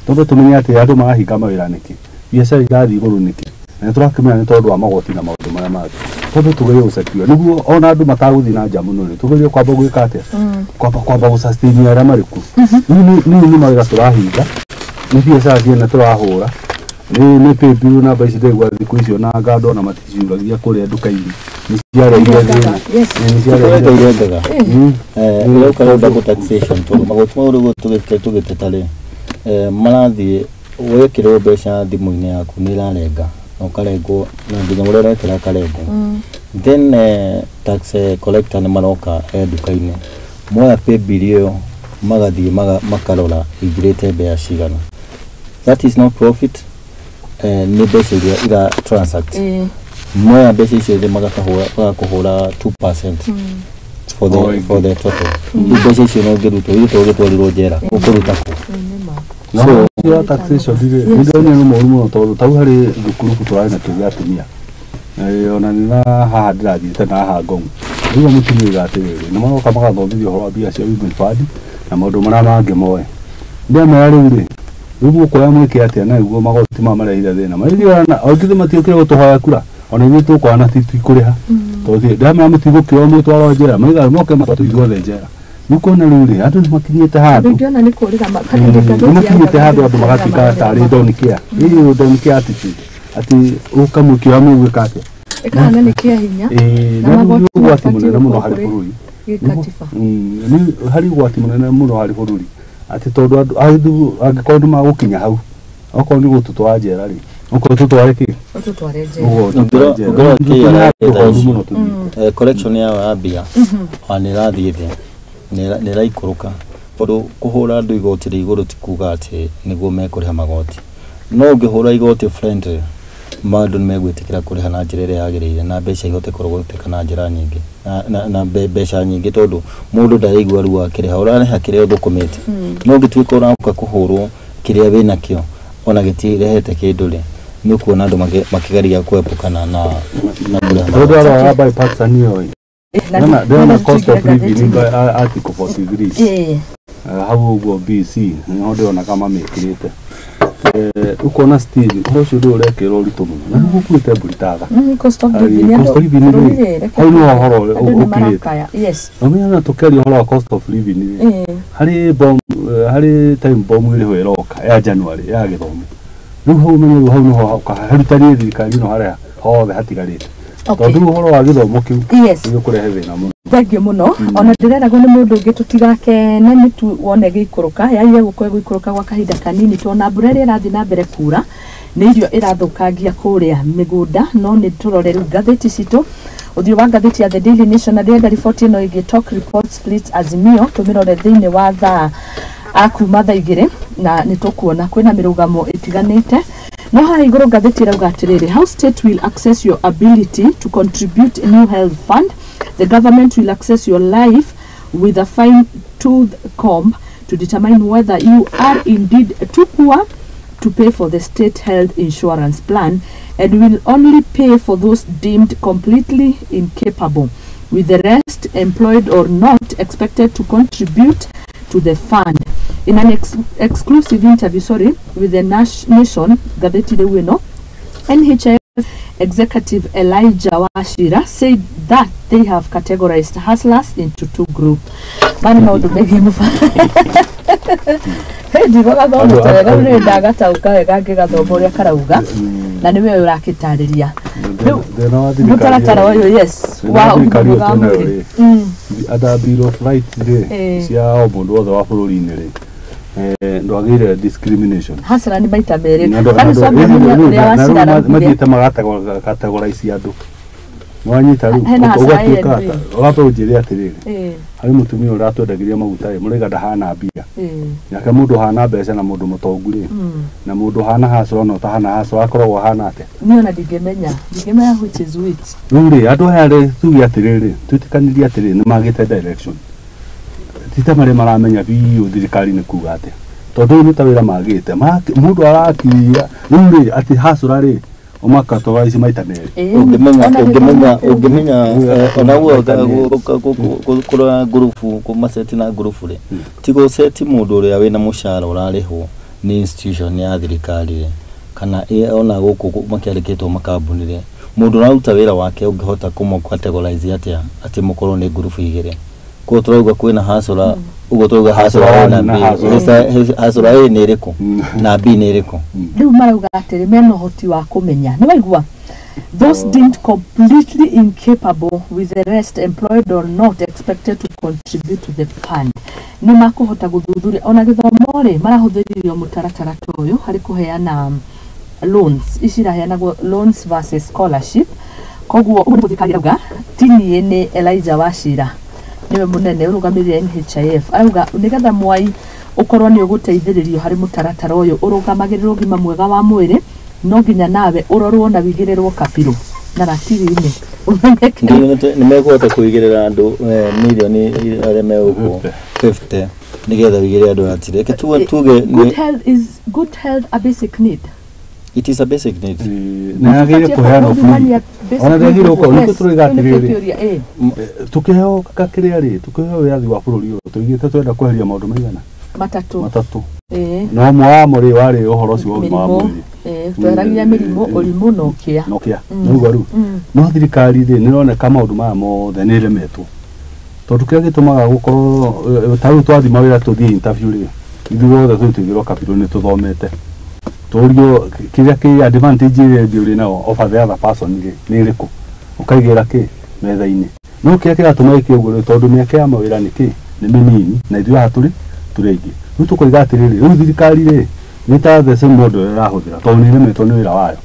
tondu tumenye ati andu marahinga mawira niki biacara irathi iguru niki na turakimenya ni tondu wa magoti na maundu maria mangi tondu tugerie gucakiwe niguo ona andu mataguthi na nja muno ri tugerie kwamba gwika atia kwamba gusustain aria mariku ni mawira turahinga ni biacara ciana turahura ni pepi na baisi ndegwa thiku icio na ngado na maticiuragia kuria nduka-ini ni ciareire thina ni ciareire ndega leo karoda go taxation tondu magoti mauru tugitetare marathie wekirwo mbeca thimu-ini yaku ni irarenga na ukarengwo na nginya muria urekera karengwo then tax collector ni maroka nduka-ini moya pay bill iyo magathie makarora ingirite mbeca cigana that is not profit ni mbeca iria ira transact moya mbeca icio thĩ magakuhũra 2% for the total mbeca icio no ngĩrutwo gĩtwarirwo njera ũkũruta kũ so cia taxation ndio ni mũru mũno tondũ tau harĩ thukuru kutwarana tuge atumia ona ni na haha ndirathiĩte na haha ngong rĩu mũtumia gatirĩrĩ nĩ maroka magathomithio ũhoro wa mbia cia women fund na maũndũ marĩa mangĩ moe ndĩamera rĩu rĩ rĩu mũkũya mwĩke atĩa na nĩguo magoti ma marehire thĩna maithiana aingĩ matiũkire gũtũhoya kura ona ithuĩ tũkwana tikũrĩha tondũ ndĩamera mũtigũkĩoya mũtwarwo njera maiga moke matũiguothe njera nĩkuona rĩu rĩ andũ nĩmakinyĩte handũ nĩmakinyĩte handũ andũ magatuĩka tarĩ ndonikia ĩĩ ndonikia attitude atĩ ũkamũkĩoya mũgwĩka atĩa
ĩkana nĩ kĩa hinya
na magoti ũgwati mũnene mũno harĩ bũrũri harĩ ũgwati mũnene mũno harĩ bũrũri ati tondu andu angikorwo magũkinya hau okorwo nĩ gũtũtwara njera rĩ okorwo tũtware kĩ
tũtware njera
collection ya mbia nĩ ĩrathiĩ thĩ nĩ ĩraikũrũka tondũ kũhũra andũ igoti rĩ igũrũ ti kuuga atĩ nĩguo mekũrĩha magoti no ũngĩhũra igoti friendly maũndũ nĩ megwĩtĩkĩra kũrĩha na njĩra ĩrĩa yagĩrĩire na mbeca ihote kũrogoteka na njĩra nyingĩ na mbeca nyingĩ tondũ mũndũ ndaigua ruo akĩrĩha ũrarĩha kĩrĩa ũthũkũmĩte no ũngĩtuĩka ũroka kũhũrwo kĩrĩa wĩna kĩo ona gĩtirehete kĩndũ rĩ nĩ ũkuona andũ makĩgeria kwepũkana na kũrĩha
tondũ arĩa bypass niyo ndĩrona cost of living article 43 hau ũguo BC nĩho ndĩronaga mamĩkĩrĩte ukona still ũcio ndũ ũrekĩrwo ũritũ mũno na nĩgũkuĩte mbũritaga
cost of living
hau nĩ ũhoro ũkirĩte ũmenya na tũkĩaria ũhoro wa cost of living harĩ time bomb ĩrĩho ĩroka ya January ya gĩthomo rĩu hau ũmenye hau nĩho harutani thirikari ĩno harĩa hothe hatigarĩte tondũ ũhoro wa gĩthomo kĩu nĩgũkũrehe thĩna mũno
thengiũ mũno ona ndĩreragwo nĩ mũndũ ũngĩ tũtigakene nĩ tu wone gĩikũrũka yaire gũkorwo gĩikũrũka gwa kahinda kanini tondũ mbura ĩrĩa ĩrathiĩ na mbere kuura nĩ irio ĩrathũkangia kũrĩa mĩgũnda no nĩ tũrore rĩu ngathĩti citũ ũthiũ wa ngathĩti ya The Daily Nation na ndĩrenda riboti ĩno ĩgiĩ Talk Report Splits Azimio tũmĩrore thĩinĩ wa thaa akuma thaa igĩrĩ na nĩ tũkuona kwĩna mĩrũgamo ĩtiganĩte no haha igũrũ ngathĩti ĩrauga atĩrĩrĩ how state will access your ability to contribute a new health fund. The government will access your life with a fine-tooth comb to determine whether you are indeed too poor to pay for the state health insurance plan and will only pay for those deemed completely incapable, with the rest employed or not expected to contribute to the fund. In an exclusive interview, with the Nation, Gatheti de Wino, NHIF Executive Elijah Washira said that they have categorized hustlers into two groups. Bani no dubegi mufa. Hey, digo ga do tega ni ndaga tauka wega ngigathomo ria karauga na niwe urakitariria. Mutaratara oyo yes.
Wa ugamugambire. Ada bill of rights cia o mundu othe wa bururi-ini ri. Ndwagire discrimination.
Hasara ni maita mere.
Kandi swaga ya wasira mathiite categorize andu. Mwanyita ru ugatuika ugapa ujire atiriri. Hari mutumia uratwendagiria maguta muriga ndahana mbia. Nyaka mundu hana mbeca na mundu mutongu ri. Na mundu hana hasoro no tahana hasoro akorwo hana ate.
Niona ndingemenya which is which.
Ruri andu hare tugi atiriri tutikaniri atiriri ni magite direction. Tita mare maramenya biyo thirikari ni kuga ate. Tondu ni tawira magite mundu arakiria ruri ati hasoro ri umakato ici maita meri
ungimenya ona kurora gurufu kumaseti na gurufu ri tigo seti mundu uria wina mushara urarihwo ni institution ya thirikari kana ona guku makiarikitwo makambuni ri mundu uruta wira wake ungihota kumokategorize ati mukorwo ni gurufu igire ko turauga kwina hasura ugo turauga hasura na hasura ni iriku na B ni iriku
riu marauga atiri meno hoti wa kumenya ni waigua those deemed completely incapable with the rest employed or not expected to contribute to the fund ni makuhota guthuthuria ona githomo ri marahuthiririo mutaratara toyo hari kuheana loans ishiraheana loans versus scholarship koguo umuthikagiraga tini ni Elijah Wachira niwe munene urugamirire NHIF auga nigetha mwai ukorwo ni uguteithiririo hari mutaratara uyu urugamagiriro gima mwega wa mwiri no nginya nawe urorwo na wigirirwo kabiru na ratiri-ini
ni megwota kuigirira andu milioni aria me uko 50 nigetha wigire andu ratiri tuge
good health a basic need.
It is a basic need.
Na agire kuheana free. Ona ndagire uko niko turigatiriri. Tukiheo kakiria ri, tukiheo yathi wa bururi uyu tuigite twenda kweheria maundu maigana. Matatu. No mwa muri wari uhoro cio wa mwiri.
Tweragia mirimo urimu nokia.
Nugo ru. No thirikari ri nironeka maundu maya mothe ni remetwo. Tondu kia gitumaga gukorwo taru twathi mawira tuthie interview ri. Ithuothe twitugirwo kabiru ni tuthomete. Torio kiria ki advantage ile ndio nao offer the other person ni iriku ukaigira ki metha-ini no kia kira tumaiki uguo tondu miaka ya mawira niki ni minini na ithu haturi turegi nu tukoiga atiriri ru thirikari ri ni ta the same model irahuthira tondu ni remetwo ni wira wayo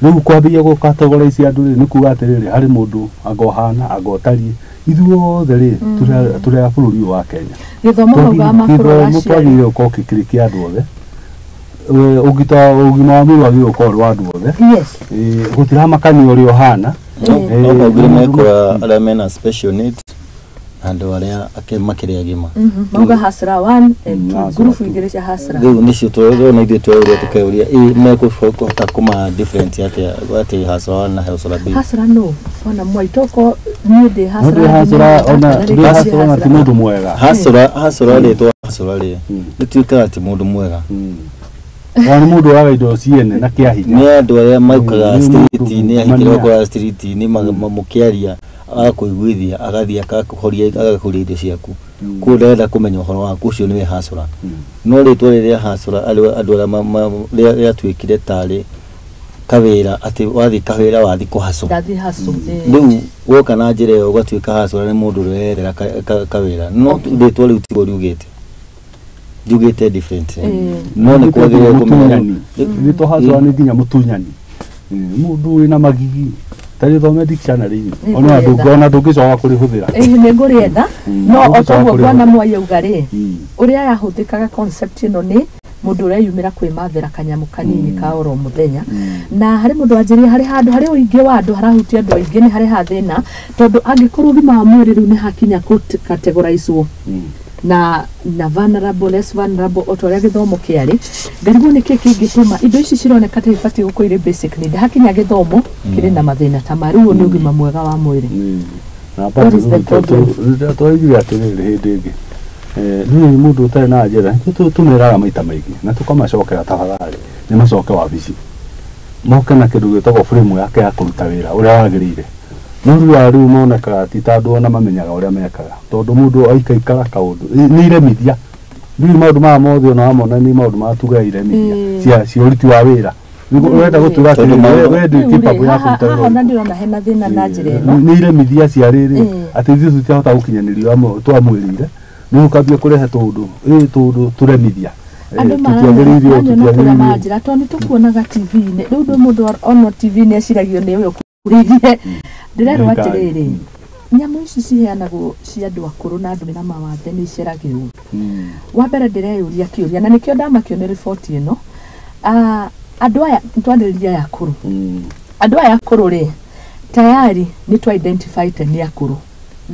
riu kwambia go categorize andu ri ni kuga atiriri hari mundu agohana agotari ithuothe ri turi a bururi wa Kenya
githomo uga makuru
acio twagire uko kikiriki andu othe ugita ugima wa mwiri wagire ukorwo wa andu othe
yes
gutira makani uri ohana
no ugire kwa aria mena special needs andu aria makiria gima
mauga hasra 1 and 2 group igirisha hasra
riu nicio twona ithu tweruria tukeuria mekuhota kuma different yake ati hasra 1 na hasra B
hasra no ona mwaitoko ni de
hasra ona ti mundu mwega
hasra ri to hasra ri nituika ati mundu mwega
wani mundu wa indo ciene na kiahinya
ni andu aria maukaga street ni ahikirwo kwa street ni mamukiaria akakuiguithia agathia akakuhoria indo ciaku kurenda kumenya uhoro waku ucio niwe hasura no ritwa riria hasura andu aria twikire tari kawira ati wathi kawira wathi kuhaso riu woka na njira iyo ugatuika hasura ni mundu urerera kawira no ritwa riu tigo riugite jugete different no ni kwa gire kumenya
ni to hasura ni nginya mutunyani mundu ina magigi tari thome dictionary ona ndungona ndungicoka kurihuthira
ni ngurienda no otogwo bwana mwai ugari uria yahuthikaga concept ino ni mundu uria yumira kwimathira kanyamu kanini ka oro muthenya na hari mundu anjiria hari handu hari uingi wa andu harahutia andu aingi ni hari hathina tondu angikorwo gima wa mwiri riu ni hakinya categorize na vulnerable less vulnerable otoria githomo kiari ngarigo ni kiki gituma indo ici cironeka ta ifati guko ire basic need hakinya githomo kiri na mathina ta maru ni ugima mwega wa mwiri
na bado twaigire atiriri hindi ingi ni mundu utari na njira tumiraga maita maingi na tukamacokera tafadhali ni macoke wabici moke na kindu gitagwo frame yake ya kuruta wira uria wagirire nuru wa riu monekaga ti tandu ona mamenyaga uria mekaga tondu mundu aikaikara kaundu ni iremithia ni maundu ma mothe ona amona ni maundu ma tuga iremithia cia uriti wa wira Urenda gutura ati we ndi kipabu ya kuruta wira.
Haha ndirona hena thina na njira ino.
Ni ile mithia cia riri ati ithuĩ tutihota gukinyanirio amwe twamwirire. Ni ukambia kurehe tundu turemithia.
Andũ maranyona manjira tondũ nĩtũkuonaga TV-inĩ rĩu ndũ mũndũ ono TV-inĩ aciragio nĩ ũyũ kũrĩithie ndĩrerwo atĩrĩrĩ nyamũ ici ciheanagwo cia andũ akũrũ na andũ mena mawathe nĩ iceragĩrwo wa mbere ndĩreyũria kĩũria na nĩkĩo ndamakio nĩ riboti ĩno andũ aya twanĩrĩria ya akũrũ andũ aya akũrũ rĩ tayari nĩ twa identified nĩ akũrũ.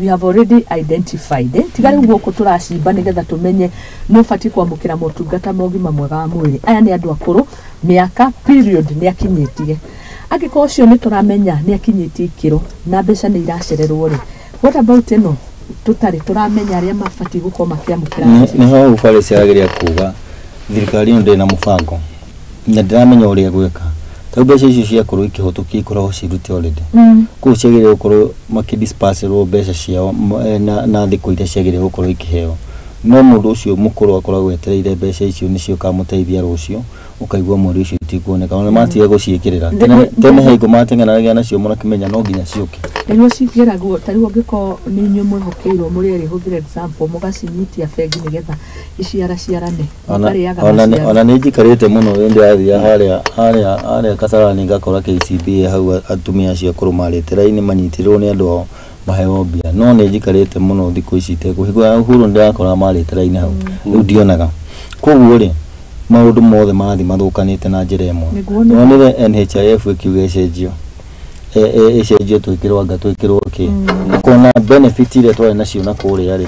We have already identified tigari guoko turacimba nigetha tumenye no fati kwamukira motungata mogima mwega wa mwiri aya ni andu akuru miaka period ni akinyitie agiko cio ni turamenya ni akinyitie ikiro na mbeca ni iracererwo ri what about eno tutari turamenya aria mafati guko makiamukira
ni ho ufale ciageria kuga thirikari ndi na mubango na ndiramenya uria gweka tau mbeca icio cia kuru ikihotuki ikoragwo cirute already ku ciagire gukorwo makidisperse mbeca ciao na thikũ iria ciagire gukorwo ikiheo no mundu ucio mukuru akoragwo etereire mbeca icio nicio kamuteithia rucio ukaigua mweri ucio itikuoneka ona matiga guciikirira tene heigo matenganagia nacio mona kimenya no nginya cioke
nĩguo cingĩragwo tarĩu ũngĩkorwo nĩ inyuĩ mwĩhokeirwo mũrĩ erĩ hũthĩre example mũgacinyitia bengi nĩgetha iciarane
ona nĩ njikarĩte mũno hĩndĩ yathia harĩa Kasarani ngakora KCB hau atumia acio akũrũ marĩte raini manyitirwo nĩ andũ ao maheo mbia no nĩ njikarĩte mũno thikũ ici itekũhingũra huru ndĩrakora marĩte raini hau rĩu ndionaga koguo rĩ maũndũ mothe marathi mathũkanĩte na njĩra ĩmwe nonire NHIF ikiuga icenjio twĩkĩrwo anga twĩkĩrwo kĩ kona benefit iria twarĩ nacio na kũrĩa rĩ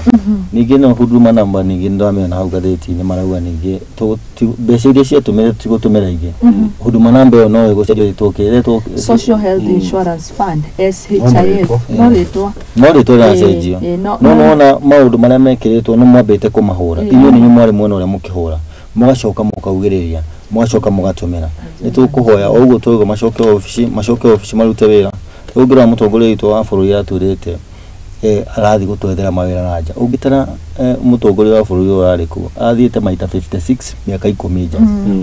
ningĩ no huduma number ningĩ ndamĩona hau gathĩti-inĩ marauga ningĩ mbeca iria ciatũmĩre tigũtũmĩra ingĩ huduma number ĩyo no ĩgũcenjio twĩkĩrĩtwo
Social Health Insurance Fund SHIF no
rĩtwa rĩracenjio no nona maũndũ marĩa mekĩrĩtwo nĩ mwambĩte kũmahũra inyuĩ nĩ mwari mwena ũrĩa mũkĩhũra mugacoka mukaugĩrĩria mugacoka mugatumira nitukuhoya oguo twigo macoke ofici marute wira ugira mutongoria witũ wa bũrũri atwĩrĩte arathi gũtwethera mawĩra nanja ungitara mutongoria wa bũrũri ũyũ arĩ kuo athiĩte maita 56 miaka 10 nja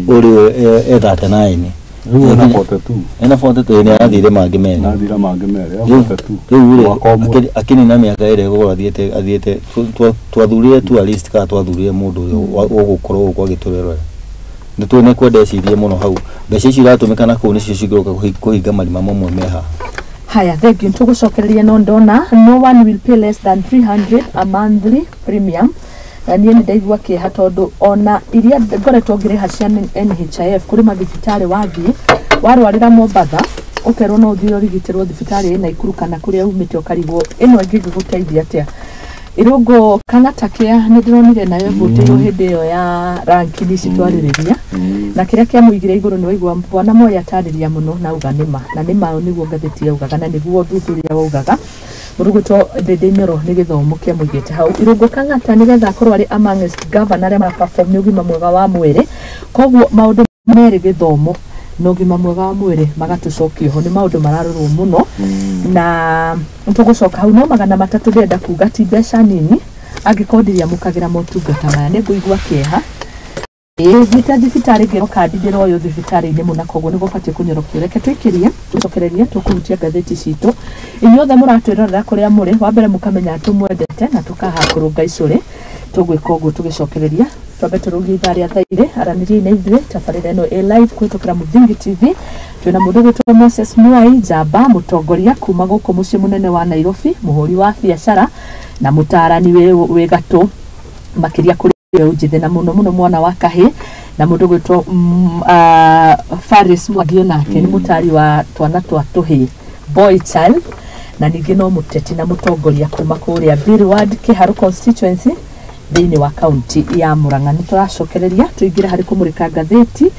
ũrĩ ethate naini ena 42 ni athire mangĩ merĩ rĩu akinina miaka ĩrĩa gũkorwo athiĩte twathurire tu at least ka twathurire mũndũ ũyũ ũgũkorwo kwa gĩtũrero nĩ tuone kwendecirie mũno hau mbeca ici iratũmĩka na kũu nĩcio cingĩroka kũhinga marima mamwe meha
haya thank you tugucokereria no ndona no one will pay less than 300 a monthly premium na niĩ nĩndaigua kĩeha tondũ ona iria ngoretwo ngĩrĩha cia NHIF kũrĩ mathibitarĩ wathiĩ warwarĩra Mombatha ũkerwo no ũthiĩ ũrigitĩrwo thibitarĩ ĩna Ikuru kana kũrĩa umĩte ũkarigwo ĩno ĩngĩgũteithia atĩa irungo kana takia nĩ ndĩronire nayo voteirwo hĩndĩ ĩyo ya ranking ici twarĩrĩria na kĩrĩa kĩamũigire igũrũ nĩ waigua bwana Moi atarĩria mũno na uga nĩma na nĩma nĩguo ngathĩti yaugaga na nĩguo ũthuthuria waugaga mũrugutwo ndĩndĩnyoro nĩ gĩthomo kĩamũigĩte hau irungo kang'ata nĩgetha akorwo arĩ amongst governor arĩa maraperform ũgima mwega wa mwĩrĩ koguo maũndũ merĩ gĩthomo no ũgima mwega wa mwĩrĩ magatucokio ho nĩ maũndũ mararorwo mũno na tugucoka hau no magana matatũ ndĩrenda kuga ti mbeca nini angĩkondiria mũkagira motungata maya nĩ ngũigua kĩeha thiĩte thibitarĩ ngĩroka ndindĩra ũyũ thibitarĩ-inĩ mũna koguo nĩ gũbatiĩ kũnyorokio reke twĩkĩrie tũcokereria tũkũhutia ngathĩti citũ inyuothe mũratwĩrorera kũrĩa mũrĩ wa mbere mũkamenya tũmwendete na tũkahakũrũnga icũrĩ tũgwĩka ũguo tũgĩcokereria twambe tũrũgie ithaa rĩa thaa igĩrĩ aranĩria na ithuĩ tabarĩra ĩno live kũhĩtũkĩra Mũthingi TV twĩna mũndũ gwĩtwo Moses Mwai Njamba mũtongoria kuma gũkũ mũciĩ mũnene wa Nairobi mũhũri wa biacara na mũtaarani wĩ gatũ makĩria kũrĩ njĩthĩ na mũno mwana wa kahĩ na mũndũ gwĩtwo Faris Mwangi nake nĩ mũtari wa twana twa tũhĩ boy child na ningĩ no mũteti na mũtongoria kuma kũrĩa Billward Kĩharu constituency thĩinĩ wa kaunti ya Murang'a nĩ tũracokereria tũingĩre harĩ kũmũrĩka ngathĩti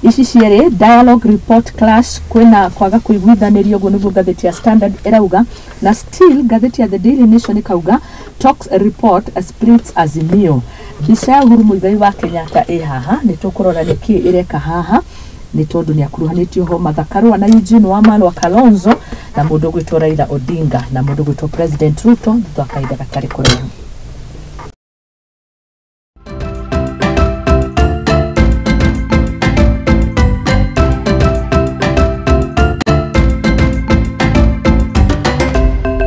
ici cierĩ dialogue report clash kwĩna kwaga kũiguithanĩrio ũguo nĩguo ngathĩti ya Standard ĩrauga na still ngathĩti ya The Daily Nation ĩkauga talks report splits Azimio mbica ya Uhuru Muigai wa Kenyatta ĩ haha nĩ tũkũrora nĩkĩ ĩreka haha nĩ tondũ nĩ akuruhanĩtio ho Martha Karua na Eugene Wamalwa Kalonzo na mũndũ gwĩtwo Raila Odinga na mũndũ gwĩtwo President Ruto thutha wa kahinda gatarĩ kũraihu